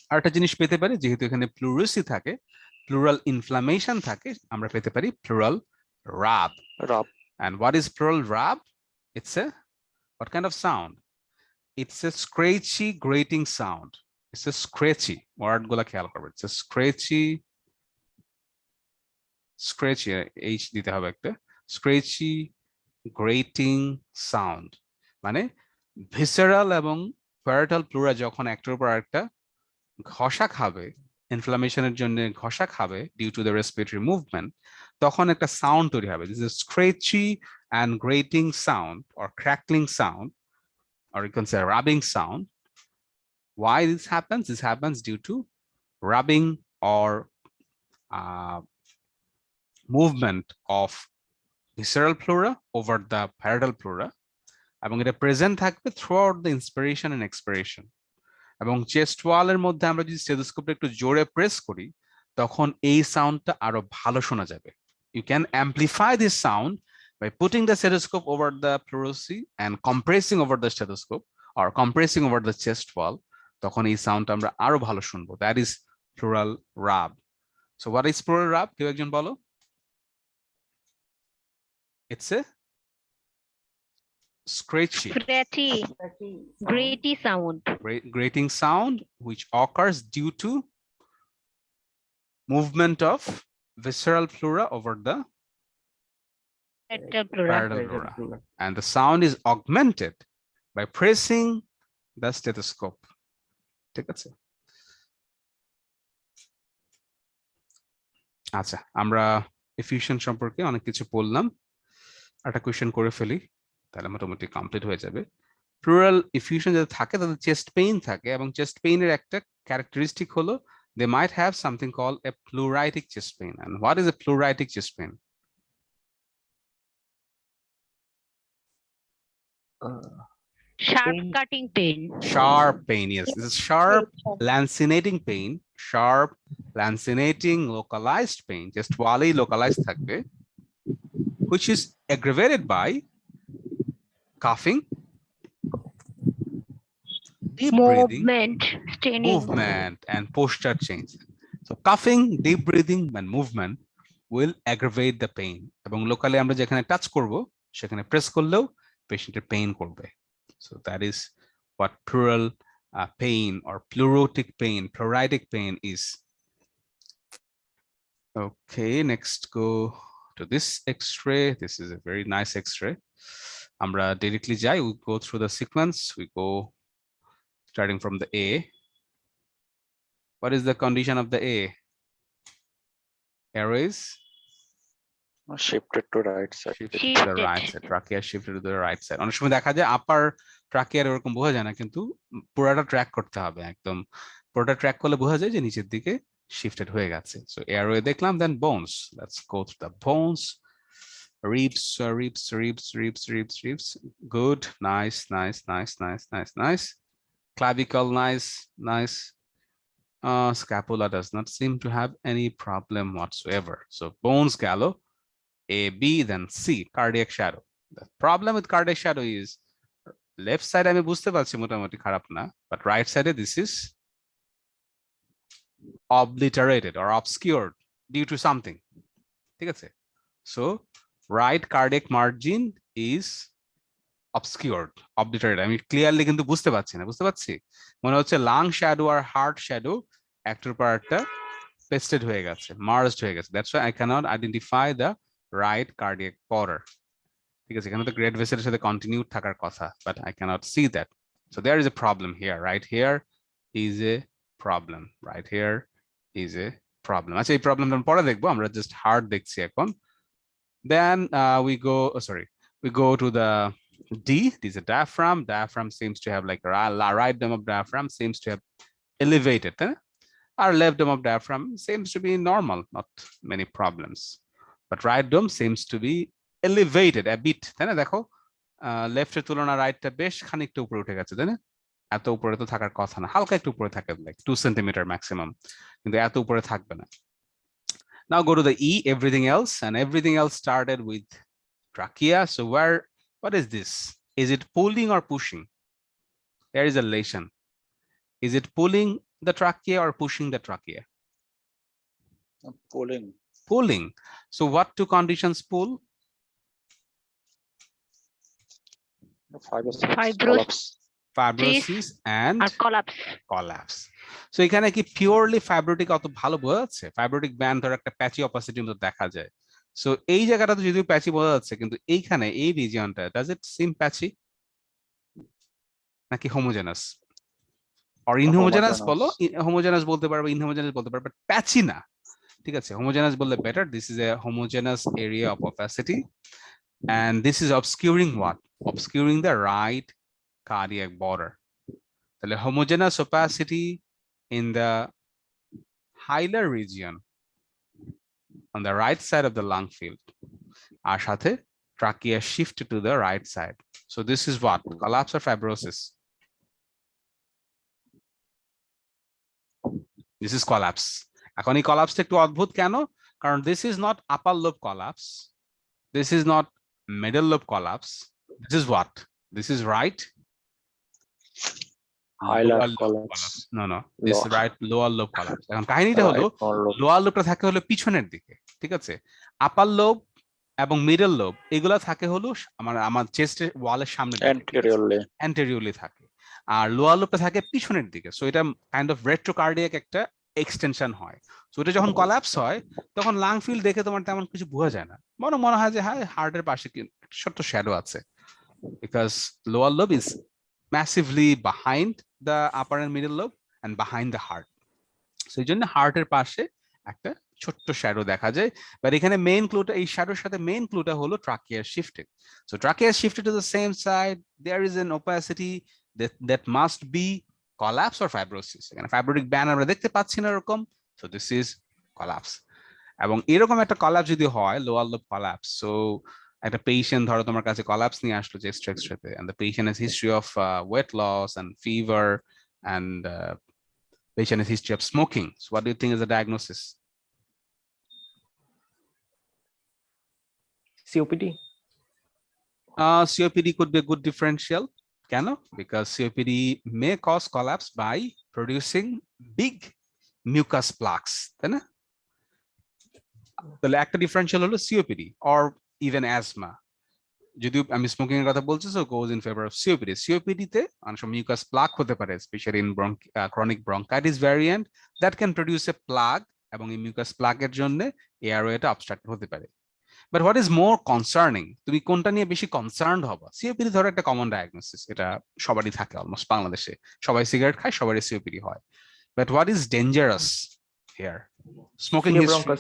আর একটা জিনিস পেতে পারি, যেহেতু এখানে প্লুরাসি থাকে, প্লুরাল ইনফ্লামেশন থাকে, আমরা পেতে পারি pleural rub. And what is pleural rab? It's a, what kind of sound? It's a scratchy grating sound. It's a scratchy word গুলা খেয়াল করবে, it's a scratchy h দিতে হবে একটা, scratchy grating sound, মানে ভিসেরাল এবং প্যারাটাল প্লুরা যখন একটার উপর আরেকটা ঘষা খাবে, ইনফ্লামেশনের জন্য ঘষা খাবে due to the respiratory movement, তখন একটা সাউন্ড তৈরি হবে, this is scratchy and grating sound or crackling sound, or you can say rubbing sound. Why this happens? This happens due to rubbing or movement of visceral pleura over the parietal pleura, এবং এটা present থাকবে throughout the inspiration and expiration. এবং chest ওয়ালের মধ্যে আমরা যদি স্টেথোস্কোপটা একটু জোরে প্রেস করি, তখন এই সাউন্ডটা আরো ভালো শোনা যাবে। You can amplify this sound by putting the stethoscope over the pleurisy and compressing over the stethoscope or compressing over the chest wall, তখন এই সাউন্ডটা আমরা আরো ভালো শুনবো। That is pleural rub. So what is pleural rub? কেউ একজন বলো। It's a scratchy, grating sound which occurs due to movement of visceral pleura over the parietal pleura, and the sound is augmented by pressing the stethoscope. ঠিক আছে, আচ্ছা আমরা এফিউশন সম্পর্কে অনেক কিছু বললাম, একটা কোয়েশ্চেন করে ফেলি তাহলে মোটামুটি কমপ্লিট হয়ে যাবে। প্লুরাল এফিউশন যাদের থাকে তাদের চেস্ট পেইন থাকে, এবং চেস্ট পেইনের একটা ক্যারেক্টারিস্টিক হলো they might have something called a pleuritic chest pain. And what is a pleuritic chest pain? Sharp cutting pain. Sharp pain, yes. This is sharp lancinating pain, sharp lancinating localized pain, just wali localized thakbe, which is aggravated by coughing, deep breathing, Movement, straining. movement, and posture change. So coughing, deep breathing, and movement will aggravate the pain. এবং locally আমরা যেখানে touch করব সেখানে press করলেও পেশেন্টের pain করবে. So that is what pleural pain or pleuritic pain is. Okay, next go to this X-ray. This is a very nice X-ray. আমরা directly যাই, we go through the sequence. We go starting from the A. What is the condition of the A? Airways shifted to right side. shifted to the right side. Trachea shifted to the right side. অনেক সময় দেখা যায় আপার ট্রাকিয়ার এরকম বোঝা যায় না, কিন্তু পুরোটা ট্র্যাক করতে হবে, একদম পুরোটা ট্র্যাক করলে বোঝা যায় যে নিচের দিকে shifted হয়ে গেছে. So airway দেখলাম, then bones. Let's go through the bones. Ribs. Good, nice. Clavicle, nice. Scapula does not seem to have any problem whatsoever. So bones gallo, A, B, then C, cardiac shadow. The problem with cardiac shadow is left side আমি বুঝতে পারছি মোটামুটি খারাপ না, but right side this is obliterated or obscured due to something. ঠিক আছে? So right cardiac margin is obscured, obliterated. আমি clearly কিন্তু বুঝতে পারছি না, বুঝতে পারছি মনে হচ্ছে লাং শ্যাডো আর হার্ট শ্যাডো একটার পর একটা পেস্টেড হয়ে গেছে, মার্জড হয়ে গেছে. That's why I can't identify the right cardiac border. ঠিক আছে, এখানে তো গ্রেট ভেসেলের সাথে কন্টিনিউড থাকার কথা, but I can't see that. So there is a problem here. Right here is a problem. আচ্ছা, এই প্রবলেমটা পরে দেখবো, আমরা জাস্ট হার্ট দেখছি এখন. Then we go to the D. This is a diaphragm. Diaphragm seems to have like right dome of diaphragm seems to have elevated. Our left dome of diaphragm seems to be normal, not many problems. But right dome seems to be elevated a bit. তাই না? দেখো left এর তুলনায় রাইটটা বেশ খানিকটা উপরে উঠে গেছে, তাই না? এত উপরে তো থাকার কথা না, হালকা একটু উপরে থাকে, লাইক 2 সেন্টিমিটার ম্যাক্সিমাম, কিন্তু এত উপরে থাকবে না. Now go to the E, everything else, and everything else started with trachea. So what is this? Is it pulling or pushing? There is a relation. Is it pulling the trachea or pushing the trachea? Pulling. So what two conditions pull? Fibrosis and collapse. So এখানে কি purely fibrotic অত ভালো বোঝা যাচ্ছে? Fibrotic band ধর একটা patchy অপাসিটির মতো দেখা যায়. সো এই জায়গাটা তো যদিও প্যাচি বোঝা যাচ্ছে, কিন্তু এইখানে এই রিজিয়নটা ডাজ ইট সিম প্যাচি নাকি হোমোজেনাস অর ইনহোমোজেনাস? বলো, হোমোজেনাস বলতে পারবে, ইনহোমোজেনাস বলতে পারবে, বাট প্যাচি না. ঠিক আছে, হোমোজেনাস বললে better. This is a homogeneous area of opacity, and this is obscuring what? Obscuring the right cardiac border. তাহলে homogeneous opacity in the hilar region on the right side of the lung field, আর সাথে trachea shift to the right side. So this is what? Collapse or fibrosis? This is collapse. এখন এই collapse একটু অদ্ভুত কেন? কারণ this is not upper lobe collapse, this is not middle lobe collapse. This is what? This is right no, this is right lower lobe collapse. এখন কাহিনীটা হলো lower লোবটা থাকে হলো পিছনের দিকে, ঠিক আছে? আপার লোব এবং মিডল লোব এগুলা থাকে হলো আমার চেস্টের ওয়ালের সামনে, অ্যান্টেরিয়রলি থাকে, আর লোয়ার লোবটা থাকে পিছনের দিকে. সো এটা কাইন্ড অফ রেট্রোকার্ডিয়াক একটা এক্সটেনশন হয়. সো এটা যখন কলাপস হয় তখন লাং ফিল্ড দেখে তোমার তেমন কিছু বোঝা যায় না, বরং মনে হয় যে হ্যাঁ হার্টের পাশে কি ছোট্ট শ্যাডো আছে, because lower lobe is massively behind the upper and middle lobe and behind the heart. So এই জন্য হার্টের পাশে একটা ছোট্ট শ্যাডো দেখা যায়. বাট এখানে মেইন ক্লুটা, এই শ্যাডোর সাথে মেইন ক্লুটা হলো trachea shifted. So trachea shifted to the same side. There is an opacity that must be collapse or fibrosis. এখানে ফাইব্রোটিক ব্যান্ড আমরা দেখতে পাচ্ছি না এরকম. So this is collapse. এবং এরকম একটা collapse যদি হয়, lower lobe collapse, so একটা পেশেন্ট ধরো তোমার কাছে কলাপস নিয়ে আসলো chest এক্সরেতে, and the patient has history of weight loss and fever, and patient has history of smoking. So what do you think is the diagnosis? COPD. COPD could be a good differential. কেন? Because COPD may cause collapse by producing big mucus plaques, তাই না? তাহলে একটা differential হলো COPD or even asthma। যদিও আমি smoking এর কথা বলছি, so goes in favour of COPD. COPD তে অনেক সময় মিউকাস প্লাক হতে পারে, especially in chronic bronchitis variant that can produce a plug, এবং এই মিউকাস প্লাগের জন্য এয়ারওয়েটা অবস্ট্রাক্ট হতে পারে। But what is more concerning, তুমি কোনটা নিয়ে বেশি কনসার্নড হবা? সিওপিডি ধরো একটা কমন ডায়াগনোসিস, এটা সবারই থাকে অলমোস্ট বাংলাদেশে, সবাই সিগারেট খায়, সবারই সিওপিডি হয়। But what is dangerous here? Smoking history.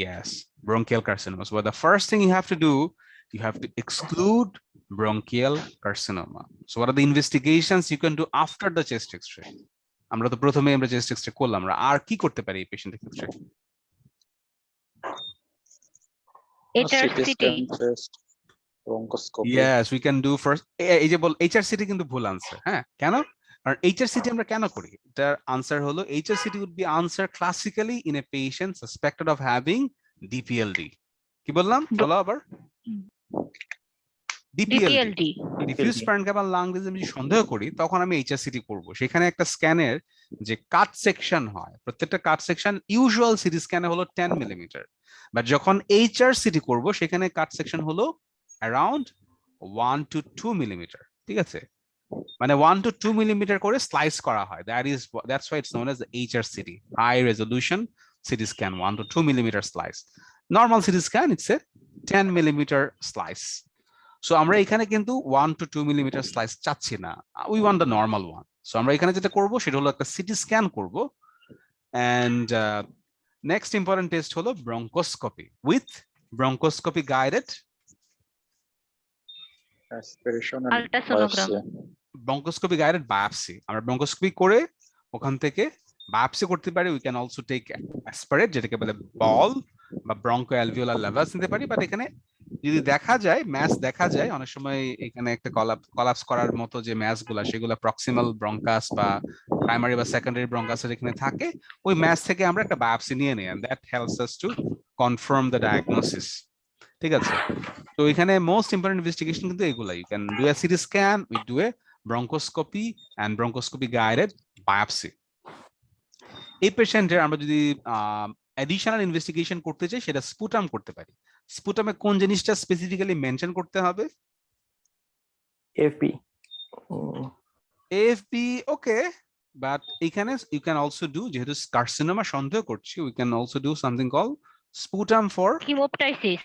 Yes, bronchial carcinoma. So the first thing you have to do, you have to exclude bronchial carcinoma. So what are the investigations you can do after the chest X-ray? আমরা তো প্রথমে আমরা chest X-ray করলাম, আমরা আর কি করতে পারি এই পেশেন্টের ক্ষেত্রে? HRCT, chest, bronchoscopy. Yes, we can do first। এই যে বল HRCT কিন্তু ভুল আনসার, হ্যাঁ কেন? কারণ HRCT আমরা কেন করি? তার আনসার হলো HRCT would be answered classically in a patient suspected of having DPLD। কি বললাম বলো আবার? DPLD, diffuse parenchymal lung disease আমি সন্দেহ করি, তখন আমি HRCT করব। সেখানে একটা স্ক্যানের যে কাট সেকশন হয়, প্রত্যেকটা কাট সেকশন ইউজুয়াল সিটি স্ক্যানে হলো 10 মিলিমিটার, বাট যখন HRCT করব সেখানে কাট সেকশন হলো অ্যারাউন্ড 1 to 2 মিলিমিটার। ঠিক আছে, মানে 1 to 2 মিলিমিটার করে স্লাইস করা হয়। That's why it's known as the HRCT, high resolution CT scan, 1 to 2 millimeter slice. Normal CT scan, it's a 10 millimeter slice. So আমরা এখানে কিন্তু 1 to 2 millimeter slice চাচ্ছি না, we want the normal one. So আমরা এখানে যেটা করব সেটা হলো একটা CT scan করব, and next important test হলো bronchoscopy with bronchoscopy guided aspiration and ultrasonogram, bronchoscopy guided biopsy। আমরা bronchoscopy করে ওখান থেকে biopsy করতে পারি। we can also take aspirate, যেটাকে বলে বল বা bronchoalveolar levels নিতে পারি। বাট এখানে যদি দেখা যায় ম্যাস দেখা যায় অনেক সময় এখানে একটা কলাপস করার মতো যে ম্যাস গুলা, সেগুলো প্রক্সিমাল ব্রঙ্কাস বা প্রাইমারি বা সেকেন্ডারি ব্রঙ্কাসের এখানে থাকে, ওই ম্যাস থেকে আমরা একটা বায়োপসি নিয়ে নিই, and that helps us to confirm the diagnosis। ঠিক আছে, তো এখানে মোস্ট ইম্পর্টেন্ট ইনভেস্টিগেশন কিন্তু এগুলা। You can do a CT scan, we do a bronchoscopy and bronchoscopy guided biopsy. এই পেশেন্টের আমরা যদি অ্যাডিশনাল ইনভেস্টিগেশন করতে চাই, সেটা স্পুটাম করতে পারি। স্পুটামে কোন জিনিসটা স্পেসিফিক্যালি মেনশন করতে হবে? এএফপি, ওকে, বাট এখানে ইউ ক্যান অলসো ডু, যেহেতু কার্সিনোমা সন্দেহ করছি, we can also do something call sputum for haemoptysis.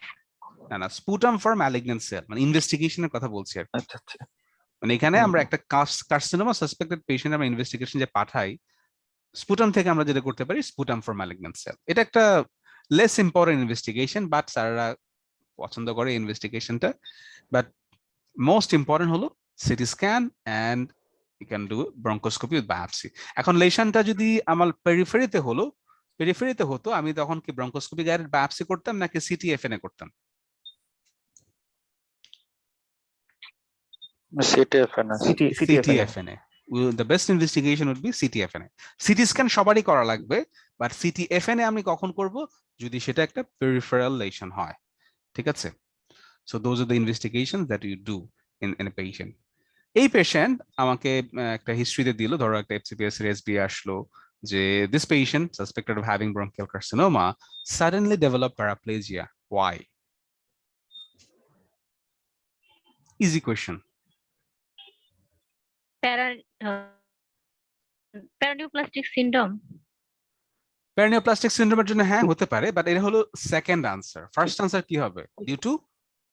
না স্পুটাম ফর ম্যালিগন্যান্ট সেল, মানে ইনভেস্টিগেশনের কথা বলছি আর কি। আচ্ছা আচ্ছা, মানে এখানে আমরা একটা কার্সিনোমা সাসপেক্টেড পেশেন্ট আমরা ইনভেস্টিগেশন যে পাঠাই, স্পুটাম থেকে আমরা যেটা করতে পারি স্পুটাম ফর ম্যালিগন্যান্ট সেল। এটা একটা লেস ইম্পর্টেন্ট ইনভেস্টিগেশন, বাট স্যাররা পছন্দ করে ইনভেস্টিগেশনটা। বাট মোস্ট ইম্পর্টেন্ট হলো CT scan and you can do bronchoscopy with biopsy. এখন লেশনটা যদি আমার পেরিফেরিতে হতো, আমি তখন কি ব্রঙ্কোস্কোপি গাইডেড বায়োপসি করতাম নাকি CTFNA করতাম? CTFNA. The best investigation would be CTFNA. CT scan সবারই করা লাগবে, বাট CTFNA আমি কখন করব? যদি সেটা একটা peripheral lesion হয়। ঠিক আছে, so those are the investigations that you do in a patient. এই পেশেন্ট আমাকে একটা হিস্ট্রিতে দিল, ধরো একটা FCPS এর SB আসলো যে this patient suspected of having bronchial carcinoma suddenly developed paraplegia. Why? Easy question. Paraneoplastic syndrome. Paraneoplastic সিনড্রোমের জন্য হ্যাঁ হতে পারে, বাট এটা হলো সেকেন্ড আনসার। ফার্স্ট আনসার কি হবে? Due to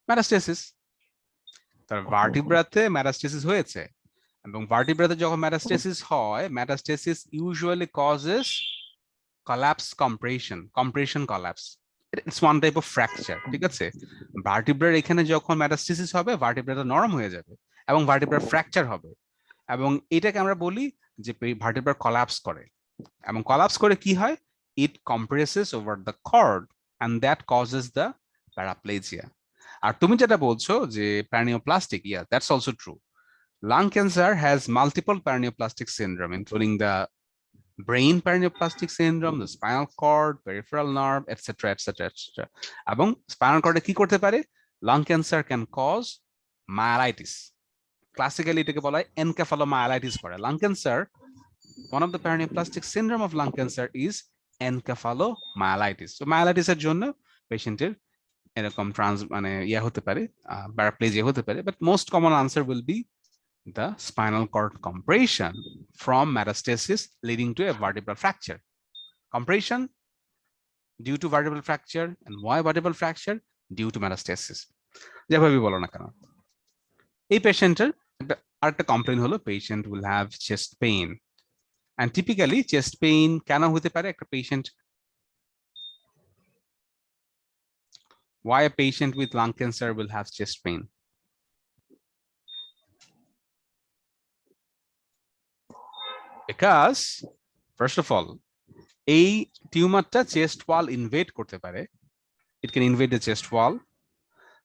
metastasis. তার ভার্টিব্রাতে ম্যাটাস্টেসিস হয়েছে, এবং ভার্টিব্রাতে যখন ম্যাটাস্টেসিস হয়, metastasis usually causes collapse compression collapse. It's one type of fracture। ঠিক আছে, ভার্টিব্রার এখানে যখন ম্যাটাস্টেসিস হবে, ভার্টিব্রাটা নরম হয়ে যাবে এবং ভার্টিব্রার ফ্র্যাকচার হবে, এবং এটাকে আমরা বলি যে ভার্টিব্রা কলাপস করে, এবং কলাপস করে কি হয়? It compresses over the cord and that causes the paraplegia. আর তুমি যেটা বলছো যে paraneoplastic, yeah, that's also true. Lung cancer has multiple paraneoplastic syndrome, including the brain paraneoplastic syndrome, the spinal cord, peripheral nerve, etc., etc., etc. এবং spinal কর্ডে কি করতে পারে? Lung cancer can cause myelitis, classically এটাকে বলা হয় এনকেফালোমায়ালাইটিস করে। Lung cancer, one of the paraneoplastic syndrome of lung cancer is এনকেফালোমায়ালাইটিস। তো মায়ালাইটিসের জন্য পেশেন্টের এরকম মানে ইয়া হতে পারে, প্যারাপ্লেজিয়া হতে পারে, but most common answer will be the spinal cord compression from metastasis leading to a vertebral fracture. Compression due to vertebral fracture, and why vertebral fracture? Due to metastasis. যেভাবে বলো না কেন, এই পেশেন্টের আরেকটা কমপ্লেইন হলো patient will have chest pain, and typically chest pain কেন হতে পারে একটা patient? Why a patient with lung cancer will have chest pain? Because first of all, এই টিউমারটা চেস্ট ওয়াল ইনভেড করতে পারে। It can invade the chest wall.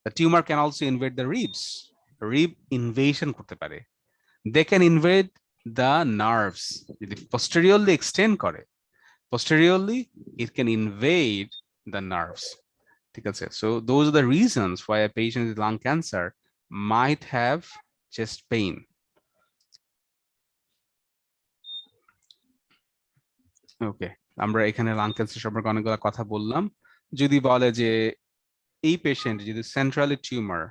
The tumor can also invade the ribs. Rib invasion করতে পারে। They can invade the nerves. যদি posteriorly extend করে, posteriorly it can invade the nerves. ঠিক আছে? So those are the reasons why a patient with lung cancer might have chest pain. ওকে, আমরা এখানে lung cancer সম্পর্কে অনেকগুলো কথা বললাম। যদি বলে যে এই পেশেন্ট যদি সেন্ট্রালি টিউমার,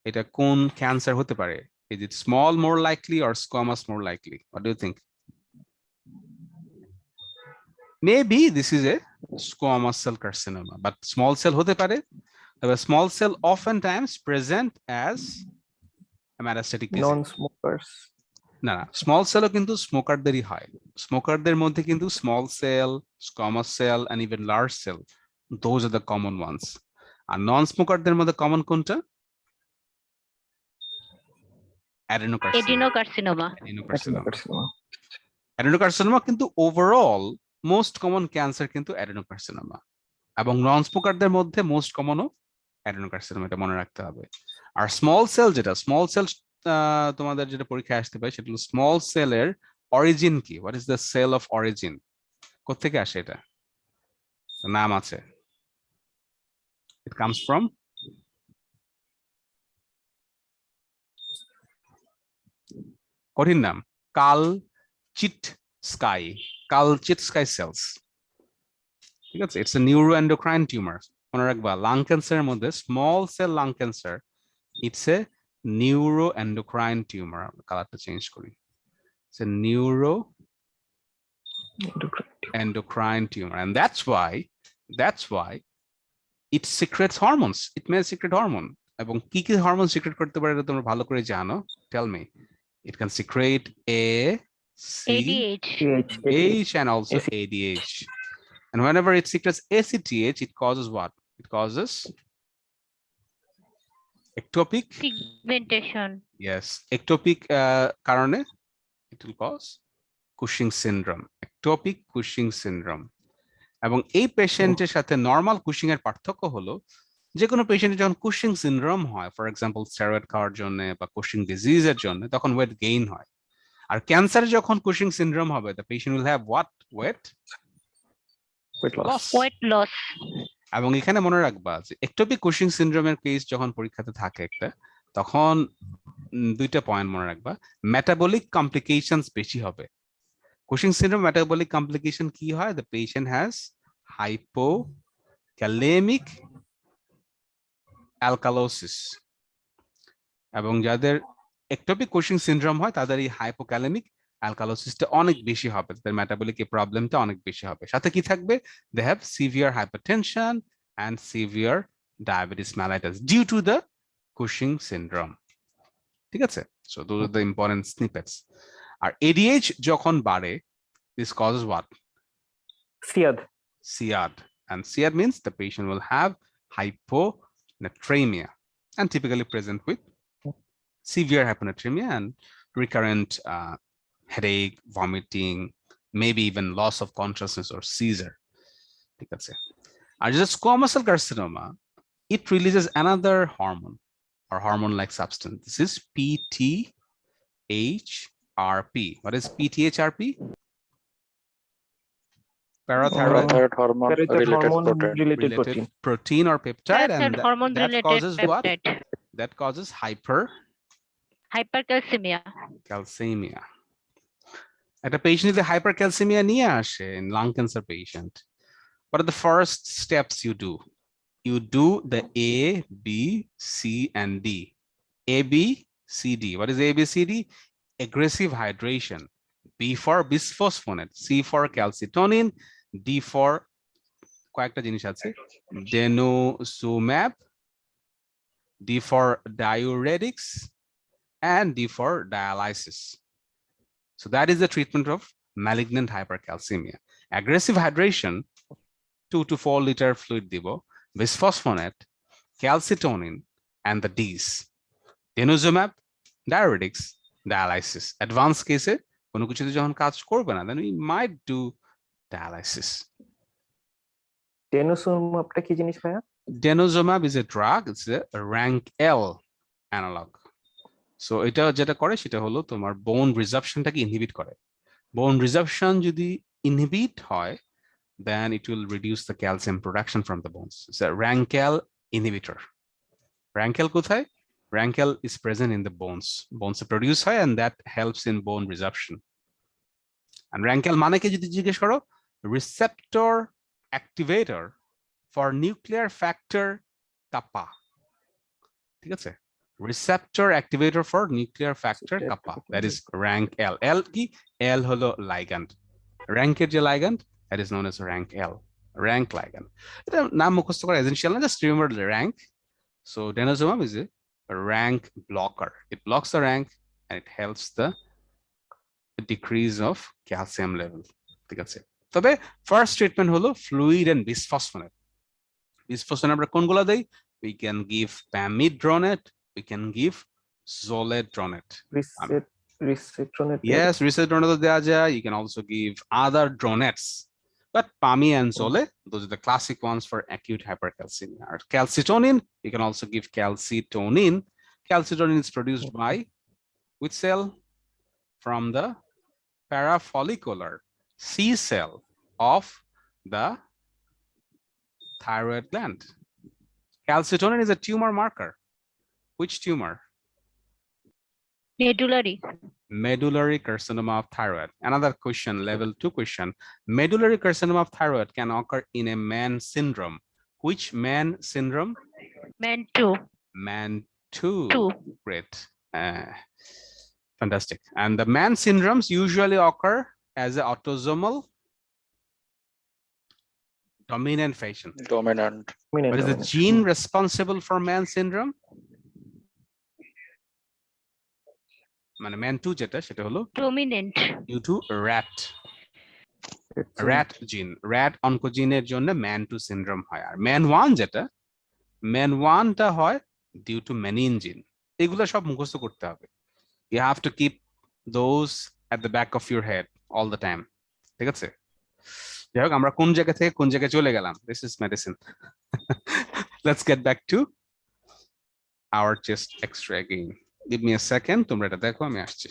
এটা কোন ক্যান্সার হতে পারে? Is it small more likely or squamous more likely? What do you think? Maybe this is a squamous cell carcinoma, but small cell হতে পারে। তবে small cell oftentimes present as a metastatic disease. Non-smokers. না, small সেলও কিন্তু স্মোকারদেরই হয়। স্মোকারদের মধ্যে কিন্তু small cell, squamous cell and even large cell, those are the common ones. আর নন স্মোকারদের মধ্যে কমন কোনটা? এডিনোকার্সিনোমা। অ্যাডেনোকার্সিনোমা কিন্তু ওভারঅল মোস্ট কমন ক্যান্সার কিন্তু অ্যাডেনোকার্সিনোমা, এবং নন স্মোকারদের মধ্যে মোস্ট কমনও অ্যাডেনোকার্সিনোমা, এটা মনে রাখতে হবে। আর স্মল সেল, যেটা স্মল সেল তোমাদের যেটা পরীক্ষায় আসতে পারে সেটা হলো স্মল সেলের অরিজিন কি? What is the cell of origin? কোত্থেকে আসে? এটা নাম আছে, ইট কামস ফ্রম কঠিন নাম, কালচিটস্কাই সেলস। ঠিক আছে? It's a neuroendocrine tumour. মনে রাখবা, লাং ক্যান্সারের মধ্যে small cell lung cancer, it's a neuroendocrine tumor. কালারটা চেঞ্জ করি, it's a neuroendocrine tumor, and that's why it secretes hormones. It may secrete hormone. এবং কি কি হরমোন সিক্রেট করতে পারে এটা তোমরা ভালো করে জানো? Tell me. It can secrete ACTH and also ADH. And whenever it secretes ACTH, it causes what? It causes ectopic pigmentation. Yes, ectopic কারণে it will cause Cushing syndrome, ectopic Cushing syndrome. এবং এই পেশেন্টের সাথে normal Cushing এর পার্থক্য হলো, যে কোনো পেশেন্টের যখন কুশিং সিনড্রোম হয়, ফর এক্সাম্পল স্টেরয়েড খাওয়ার জন্য বা কুশিং ডিজিজের জন্য, তখন ওয়েট গেইন হয়। আর ক্যান্সারে যখন কুশিং সিনড্রোম হবে, the patient will have what? Weight loss. এবং এখানে মনে রাখবা যে একটোপিক কুশিং সিনড্রোমের কেস যখন পরীক্ষাতে থাকে একটা, তখন দুইটা পয়েন্ট মনে রাখবা, মেটাবলিক কমপ্লিকেশনস বেশি হবে। কুশিং সিনড্রোম মেটাবলিক কমপ্লিকেশন কি হয়? The patient has hypokalaemic alkalosis, এবং যাদের একটোপিক কুশিং সিনড্রোম হয় তাদের এই হাইপোক্যালেমিক অ্যালকালোসিসটা অনেক বেশি হবে, তাদের মেটাবলিক এই প্রবলেমটা অনেক বেশি হবে। সাথে কি থাকবে? They have severe hypertension and severe diabetes mellitus due to the Cushing syndrome. ঠিক আছে? So those are the important snippets. R ADH যখন বাড়ে, this causes what? SIAD. And SIAD means the patient will have hyponatremia and typically present with severe hyponatremia and recurrent headache, vomiting, maybe even loss of consciousness or seizure. ঠিক আছে? আর just squamous cell carcinoma, it releases another hormone or hormone-like substance. This is PTHRP. What is PTHRP? Parathyroid hormone related protein or peptide, and that causes peptide. what? That causes Hypercalcemia. Calcemia. একটা patient যদি hypercalcemia নিয়ে আসে in lung cancer patient, what are the first steps you do? You do the A, B, C, and D. A, B, C, D. What is A, B, C, D? Aggressive hydration. B for bisphosphonate. C for calcitonin. D for কয়েকটা জিনিস আছে, denosumab. D for diuretics, and D for dialysis. So that is the treatment of malignant hypercalcemia. Aggressive hydration, 2 to 4 liter fluid দিব, bisphosphonate, calcitonin, and the Ds. Denosumab, diuretics, dialysis. Advanced case কোনো কিছুতে যখন কাজ করবে না, then we might do dialysis. Denosumabটা কি জিনিস ভাইয়া? Denosumab is a drug, it's a rank L analog. So এটা যেটা করে সেটা হলো তোমার বোন রিজার্পশনটাকে ইনহিবিট করে। বোন রিজার্পশন যদি ইনহিবিট হয়, then it will reduce the calcium production from the bones. It's a RANKL inhibitor. RANKL কোথায়? RANKL is present in the bones. Bones produce হয় and that helps in bone resorption. And RANKL মানে কি যদি জিজ্ঞেস করো, receptor activator for nuclear factor kappa. ঠিক আছে? Receptor activator for nuclear factor kappa. That is RANKL. L কি? L হলো ligand. RANK এর যে ligand, that is known as rank L, rank ligand. এটা নাম মুখস্থ করা essential না, just remember the rank. So denosumab is a rank blocker. It blocks the rank and it helps the decrease of calcium level. ঠিক আছে? তবে first treatment হলো fluid and bisphosphonate. Bisphosphonate আমরা কোনগুলো দেই? We can give pamidronate, we can give zoledronate. Risedronate. Yes, risedronate দেয়া যায়. You can also give other dronettes. But PAMI and Zole, those are the classic ones for acute hypercalcemia. Calcitonin, you can also give calcitonin. Calcitonin is produced by which cell? From the parafollicular C cell of the thyroid gland. Calcitonin is a tumor marker. Which tumor? Medullary. Medullary carcinoma of thyroid. Another question, level 2 question. Medullary carcinoma of thyroid can occur in a man syndrome. Which man syndrome? MAN2. MAN2. Two. Great. Fantastic. And the man syndromes usually occur as an autosomal dominant fashion. Dominant. What is the gene responsible for man syndrome? মানে MAN2 যেটা সেটা হলো Dominant. due to rat gene, rat অনকোজিনের জন্য MAN2 syndrome হয়। আর MAN1 যেটা, MAN1টা হয় due to menin gene। এগুলো সব মুখস্থ করতে হবে। You have to keep those at the back of your head all the time। ঠিক আছে? যাই হোক, আমরা কোন জায়গা থেকে কোন জায়গায় চলে গেলাম? This is medicine. Let's get back to our chest X-ray again. Give me a second. তোমরা এটা দেখো, আমি আসছি।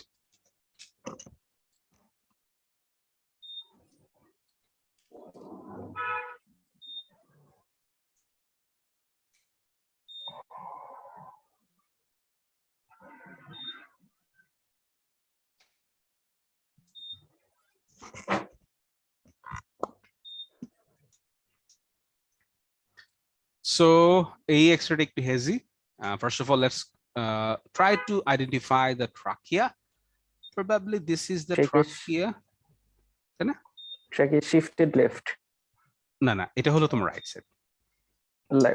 So এই X-ray একটু hazy. First of all, let's try to identify the trachea. Probably this is the trachea. Trachea shifted left. না, এটা হলো তোমার right side.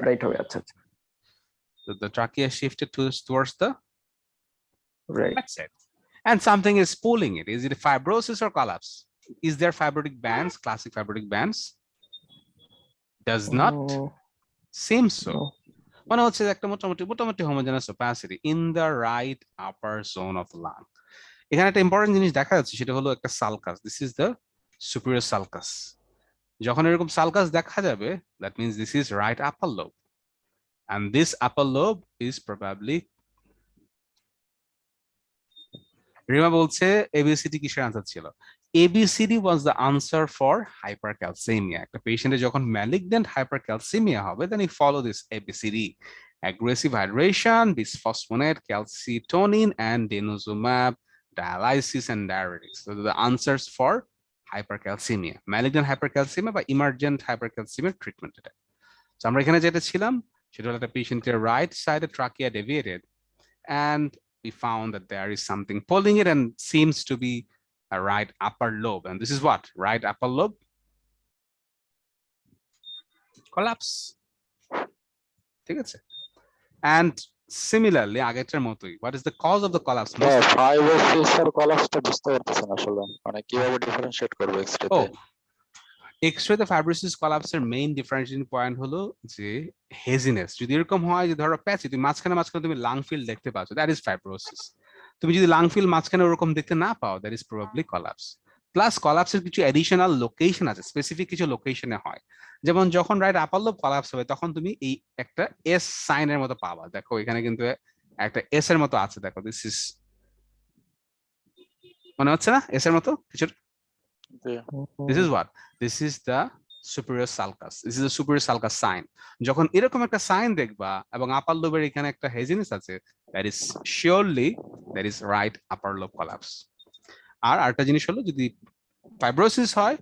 Right হবে, আচ্ছা। So the trachea shifted towards the right side. And something is pulling it. Is it fibrosis or collapse? Is there fibrotic bands, classic fibrotic bands? Does not seem so. মনে হচ্ছে একটা মোটামুটি homogeneous opacity in the right upper zone of the lung. এখানে একটা important জিনিস দেখা যাচ্ছে, সেটা হলো একটা sulcus. This is the superior sulcus. যখন এরকম সালকাস দেখা যাবে, that means this is right upper lobe. And this upper lobe is probably Rima বলছে ABCD কিসের আনসার ছিল? ABCD was the answer for hypercalcemia. একটা পেশেন্টের যখন malignant hypercalcemia হবে, then you follow this ABCD. aggressive hydration, bisphosphonate, calcitonin, and denosumab, dialysis, and diuretics. So the answers for hypercalcemia, malignant hypercalcemia বা emergent hypercalcemia treatment এটা। So আমরা এখানে যেটা ছিলাম সেটা হলো একটা পেশেন্টের right side trachea deviated, and we found that there is something pulling it and seems to be a right upper lobe. And this is what? Right upper lobe collapse. ঠিক আছে? And similarly, আগেরটার মতোই, what is the cause of the collapse? হ্যাঁ, fibrosis আর কলাপসটা বুঝতে পারতেছি না আসলে, মানে কিভাবে ডিফারেন্সিয়েট করবো এক্স-রে তে? এক্স-রে ফাইব্রোসিস কলাপসের মেইন ডিফারেন্সিয়েটিং পয়েন্ট হলো যে হেজিনেস। যদি এরকম হয় যে ধরো প্যাচি, তুমি মাঝখানে তুমি লাং ফিল দেখতে পাচ্ছ, দ্যাট ইজ ফাইব্রোসিস। তুমি যদি লাং ফিল মাঝখানে ওরকম দেখতে না পাও, that is probably collapse. Plus কলাপসের কিছু এডিশনাল লোকেশন আছে, স্পেসিফিক কিছু লোকেশনে হয়। যেমন যখন রাইট আপার লোব কলাপস হবে তখন তুমি এই একটা এস সাইনের মতো পাবা। দেখো এখানে কিন্তু একটা এস এর মতো আছে, দেখো দিস ইজ, মনে হচ্ছে না এস এর মতো কিছু? This is what? This is the superior sulcus. This is the superior sulcus sign. যখন এরকম একটা সাইন দেখবা এবং আপার লোবের এখানে একটা হেজিনেস আছে, that is surely that is right upper lobe collapse. আর আরেকটা জিনিস হলো যদি ফাইব্রোসিস হয়,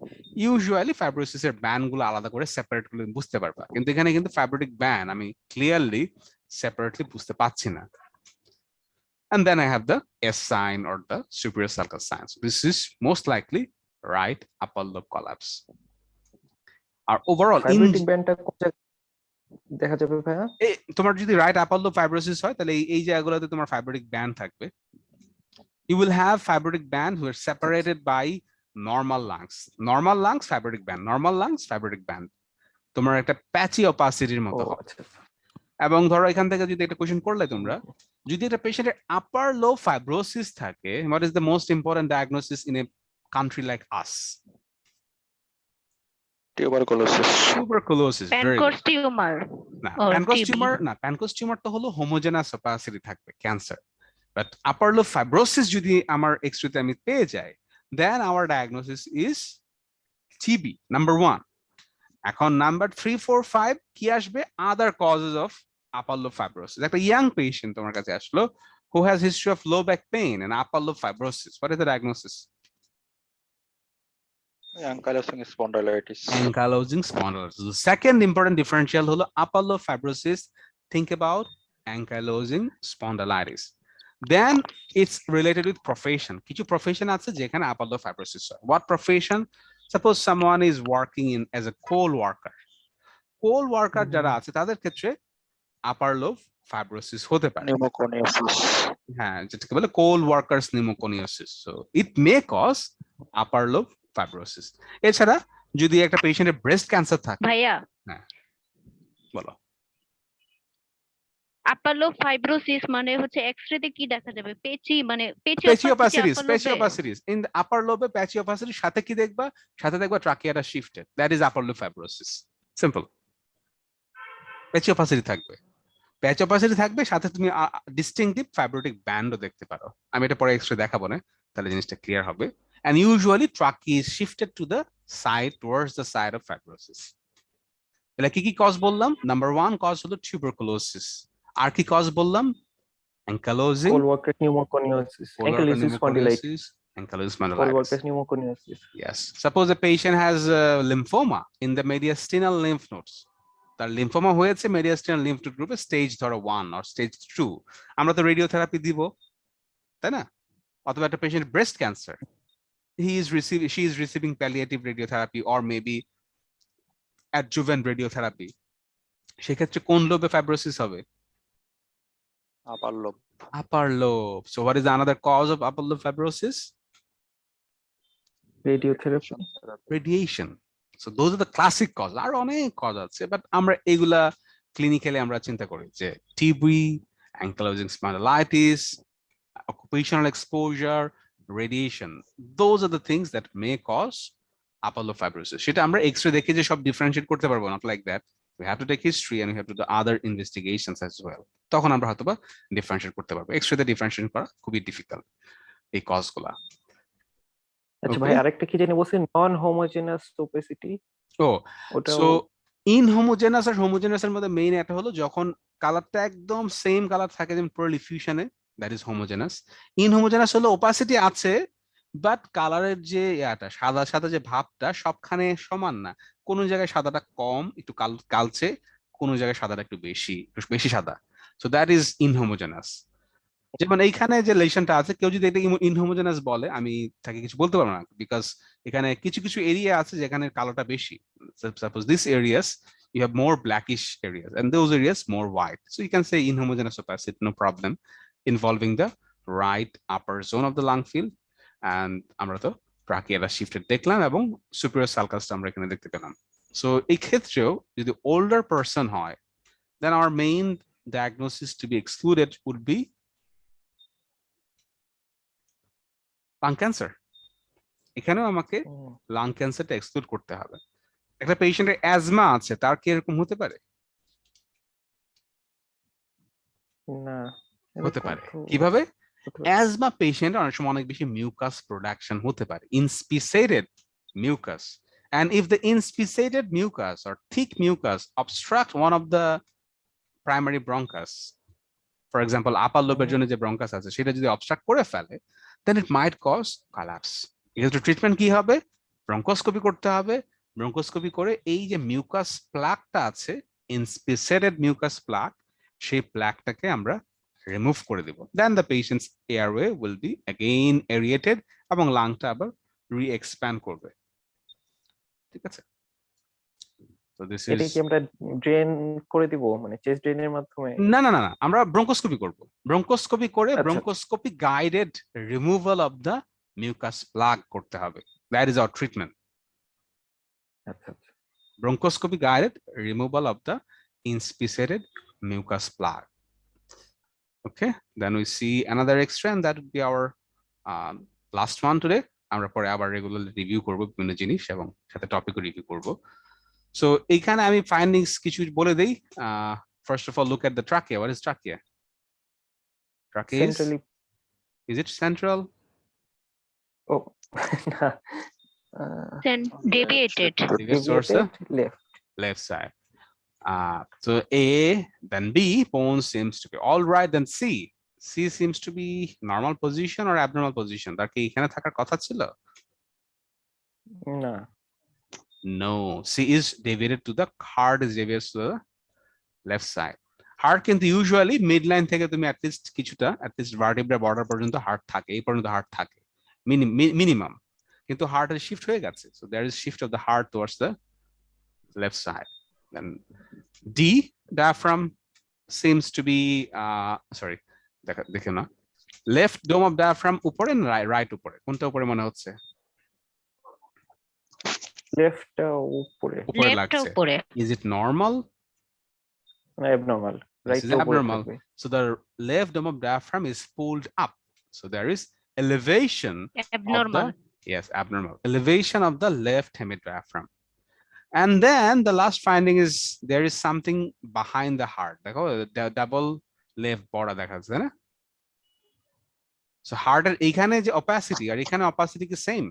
ইউজুয়ালি ফাইব্রোসিসের ব্যান্ড গুলো আলাদা করে সেপারেট করে বুঝতে পারবা, কিন্তু এখানে কিন্তু ফাইব্রোটিক ব্যান্ড আমি ক্লিয়ারলি সেপারেটলি বুঝতে পাচ্ছি না। And then I have the S sign or the superior sulcus sign. So this is most likely right upper lobe collapse. R overall fibrotic ব্যান্ডটা কোথায় দেখা যাবে ভাইয়া? তোমার যদি রাইট আপার লোব ফাইব্রোসিস হয় তাহলে এই জায়গাগুলোতে তোমার ফাইব্রোটিক ব্যান্ড থাকবে। You will have fibrotic band who are separated by normal lungs. Normal lungs, fibrotic band. Normal lungs, fibrotic band. তোমার একটা প্যাচি অপাসিটির মতো হবে। এবং ধরো এখান থেকে যদি একটা কোশ্চেন করলে তোমরা, যদি একটা পেশেন্টের আপার লো ফাইব্রোসিস থাকে, what is the most important diagnosis in a country like us? Tuberculosis. Tuberculosis. Pancreas tumor. না, or প্যানক্রাস TB. টিউমার না, প্যানক্রাস টিউমার তো হলো হোমোজেনাস অপাসিটি থাকবে, cancer. But upper lobe fibrosis যদি আমার এক্স-রেতে আমি পেয়ে যাই, then our diagnosis is TB, number 1. এখন নাম্বার 3, 4, 5 কি আসবে? Other causes of upper lobe fibrosis. একটা ইয়াং পেশেন্ট তোমার কাছে আসলো who has history of low back pain and upper lobe fibrosis. What is the diagnosis? Ankylosing spondylitis. Ankylosing spondylitis. The second important differential হলো upper lobe fibrosis. Think about ankylosing spondylitis. Then it's related with profession. কিছু profession আছে যেখানে upper lobe fibrosis হয়। What profession? Suppose someone is working in as a coal worker. Coal worker যারা আছে তাদের ক্ষেত্রে upper lobe fibrosis হতে পারে। নিউমোকনিয়াসিস। হ্যাঁ, যেটাকে বলে coal workers pneumoconiosis. So it may cause upper lobe fibrosis. এছাড়া যদি একটা পেশেন্টের ব্রেস্ট ক্যান্সার থাকে, ভাইয়া, বলো। আপার লোব ফাইব্রোসিস মানে হচ্ছে এক্স-রে তে কি দেখা যাবে? পেচি মানে পেচি Patchy opacities, upper patchy lobe-এ? opacities. In the upper lobe, patchy opacity সাথে কি দেখবা? সাথে দেখবা ট্রাকিয়াটা shifted. That is upper lobe fibrosis. Simple. Patchy opacity থাকবে। Patchy opacity থাকবে, সাথে তুমি distinctive fibrotic band-ও দেখতে পারো। আমি এটা পরে এক্স-রে দেখাবো না, তাহলে জিনিসটা ক্লিয়ার হবে। And usually trachea is shifted to the side, towards the side of fibrosis. তাহলে কি কজ বললাম? নাম্বার 1 কজ হলো tuberculosis. আর কি কজ বললাম? Ankylosing coal worker pneumoconiosis, ankylosing spondylitis, ankylosing coal spondylitis. Worker pneumoconiosis. Yes. Suppose a patient has lymphoma in the mediastinal lymph nodes. তার lymphoma হয়েছে mediastinal lymph node গ্রুপে stage ধরো 1 or stage 2। আমরা তো radiotherapy দিব, তাই না? অথবা একটা patient breast cancer, she is receiving palliative radiotherapy or maybe adjuvant radiotherapy. সেক্ষেত্রে কোন লোবে ফাইব্রোসিস হবে? আপার lobe. Upper lobe. So what is another cause of upper lobe fibrosis? Radiotherapy, Radiation. So those are the classic causes. আর অনেক cause আছে, but আমরা এগুলা clinically আমরা চিন্তা করি যে TB, ankylosing spondylitis, occupational exposure, radiation. Those are the things that may cause upper lobe fibrosis. সেটা আমরা এক্স-রে দেখে যে সব ডিফারেন্সিয়েট করতে পারবো, not like that. We have to take history and we have to do other investigations as well. তখন আমরা হয়তোবা ডিফারেন্সিয়েট করতে পারবো। এক্স-রে তে ডিফারেন্সিয়েট করা খুবই ডিফিকাল্ট এই কজগুলা। আচ্ছা ভাই, আরেকটা কি জানি বলছেন, নন হোমোজেনাস ওপেসিটি, Oh, ওটাও so ইনহোমোজেনাস আর হোমোজেনাস এর মধ্যে মেইন একটা হলো যখন কালারটা একদম সেম কালার থাকে যেমন প্রলিফিউশনে, দ্যাট ইজ হোমোজেনাস। ইনহোমোজেনাস হলো ওপাসিটি আছে বাট কালারের যে ইয়াটা সাদা সাদা যে ভাবটা সবখানে সমান না, কোনো জায়গায় সাদাটা কম একটু কালচে, কোনো জায়গায় সাদাটা একটু বেশি বেশি সাদা, সো দ্যাট ইজ ইনহোমোজেনাস। যেমন এইখানে যে লেশনটা আছে, কেউ যদি এটা ইনহোমোজেনাস বলে আমি তাকে কিছু বলতে পারবো না, বিকজ এখানে কিছু কিছু এরিয়া আছে যেখানে কালোটা বেশি। Suppose this areas you have more blackish areas and those areas more white, so you can say inhomogeneous opacity, no problem, involving the right upper zone of the lung field, and আমরা তো ট্রাকিয়াটা shifted দেখলাম এবং superior সালকাসটা আমরা এখানে দেখতে পেলাম। So এই ক্ষেত্রেও যদি older person হয়, then our main diagnosis to be excluded would be lung cancer. এখানেও আমাকে লাং ক্যান্সারটা এক্সক্লুড করতে হবে। একটা পেশেন্টের অ্যাজমা আছে, তার কি এরকম হতে পারে? না, হতে এরকম পারে। তো কিভাবে? হতে পারে। অ্যাজমা পেশেন্ট অনেক সময় অনেক বেশি মিউকাস প্রোডাকশন হতে পারে, ইনস্পিসেটেড mucus, and if the inspissated mucus or thick mucus obstruct one of the primary bronchus, for example আপার লোবের জন্য যে ব্রঙ্কাস আছে সেটা যদি অবস্ট্রাক্ট করে ফেলে, then it might cause collapse. এক্ষেত্রে ট্রিটমেন্ট কি হবে? ব্রঙ্কোস্কোপি করতে হবে। ব্রঙ্কোস্কোপি করে এই যে মিউকাস প্লাকটা আছে, ইনস্পিসেটেড মিউকাস প্লাক, সেই প্লাকটাকে আমরা রিমুভ করে দেব। Then the patient's airway will be again aerated এবং লাংটা আবার রি-এক্সপ্যান্ড করবে। ঠিক আছে? তো দিস এটা ইজ কি আমরা ড্রেন করে দিব, মানে চেস্ট ড্রেনের মাধ্যমে? না না না না, আমরা ব্রঙ্কোস্কোপি করব। ব্রঙ্কোস্কোপি করে আচ্ছা। Bronchoscopy guided removal of the mucus plug করতে হবে। That is our treatment. আচ্ছা আচ্ছা। Bronchoscopy guided removal of the inspissated mucus plug. Okay, then we see another X-ray, and that would be our last one today. আমরা পরে আবার regularly review করব বিভিন্ন জিনিস এবং সাথে টপিকও রিভিউ করব। সো এইখানে আমি ফাইন্ডিংস কিছু বলে দেই। First of all, look at the trachea. What is trachea? Trachea is, centrally is it central? ও না, Deviated. Deviated towards the left. left side. So A, then B, bone seems to be all right. Then C seems to be normal position or abnormal position. তার কি এখানে থাকার কথা ছিল? না, No, C is deviated to the heart, is deviated to the left side. Heart কিন্তু usually midline থেকে তুমি at least কিছুটা, at least vertebral border পর্যন্ত heart থাকে, এই পর্যন্ত heart থাকে minimum, কিন্তু heart এর shift হয়ে গেছে, so there is shift of the heart towards the left side. Then D, diaphragm seems to be sorry, দেখে না, left dome of diaphragm উপরে না right উপরে, কোনটা উপরে মনে হচ্ছে? লেফট উপরে, উপরে Left লাগছে। উপরে। Is it normal? না অ্যাবনর্মাল, This রাইট is উপরে abnormal. থাকবে। So the left dome of diaphragm is pulled up, so there is elevation Abnormal. of the, yes, abnormal elevation of the left hemidiaphragm. And then the last finding is there is something behind the heart. দেখো double left border দেখা যাচ্ছে না? So heart এর এখানে যে opacity আর এখানে opacity কি same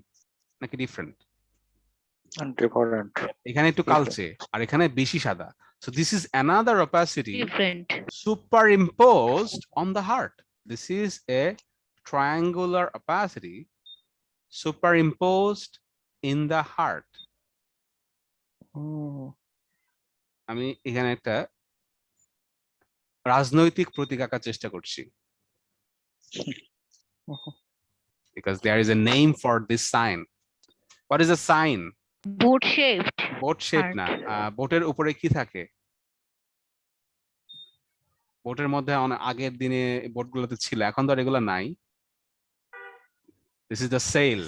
নাকি ডিফারেন্ট? Different. এখানে একটু কালচে আর এখানে বেশি সাদা, so this is another opacity Different. superimposed on the heart. This is a triangular opacity superimposed in the heart. আমি এখানে একটা রাজনৈতিক প্রতীক আঁকার চেষ্টা করছি, because there is a name for this sign. What is a sign? Boot shaped. Boat shape না, বোটের উপরে কি থাকে? বোটের মধ্যে অনেক আগের দিনে বোটগুলোতে ছিল, এখন তো আর এগুলো নাই। This is the sail.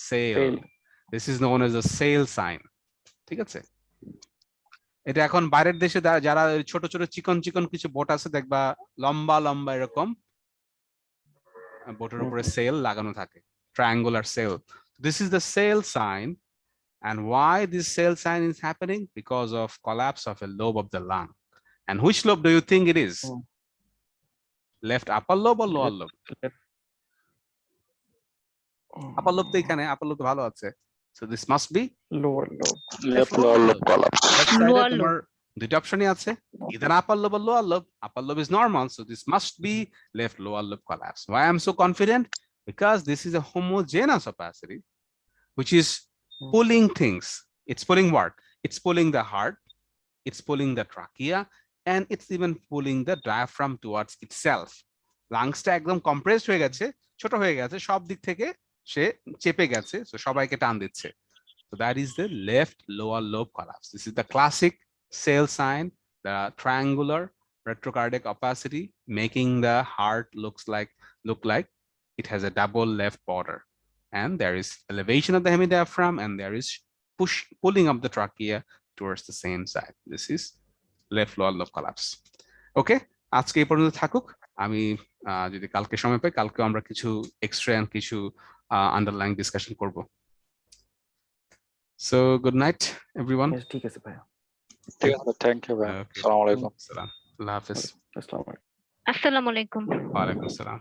Sail. This is known as a sail sign. ঠিক আছে? এটা এখন বাইরের দেশে যারা ছোট ছোট চিকন চিকন কিছু বোট আছে দেখবা, লম্বা লম্বা এরকম বোটের উপরে সেল লাগানো থাকে, triangular sail. This is the sail sign, and why this sail sign is happening? Because of collapse of a lobe of the lung. And which lobe do you think it is? Left upper lobe or lower lobe? Upper lobe তো এখানে, upper lobe তো ভালো আছে। So this must be lower lobe. Left lower lobe collapse. left side Lower lobe. তোমার দুইটা অপশনই আছে, either upper lobe or lower lobe. Upper lobe is normal, so this must be left lower lobe collapse. Why I'm so confident? Because this is a homogeneous opacity, which is pulling things. It's pulling what? It's pulling the heart, it's pulling the trachea, and it's even pulling the diaphragm towards itself. লাংসটা একদম compressed হয়ে গেছে, ছোট হয়ে গেছে, সব দিক থেকে সে চেপে গেছে, so সবাইকে টান দিচ্ছে. So that is the left lower lobe collapse. This is the classic cell sign, the triangular retrocardiac opacity, making the heart look like it has a double left border, and there is elevation of the hemidiaphragm, and there is pulling up the trachea towards the same side. This is left lower lobe collapse. Okay, আজকে এই পর্যন্ত থাকুক। আমি যদি কালকে সময় পাই, কালকে আমরা কিছু এক্সট্রা এন্ড কিছু আন্ডারলাইং ডিসকাশন করব। So good night everyone. Yes, ঠিক আছে ভাইয়া। ঠিক আছে, থ্যাংক ইউ ভাই। Okay. আসসালামু আলাইকুম। Salam. Allah Hafiz. আসসালামু আলাইকুম। আসসালামু আলাইকুম। Wa alaikum salam.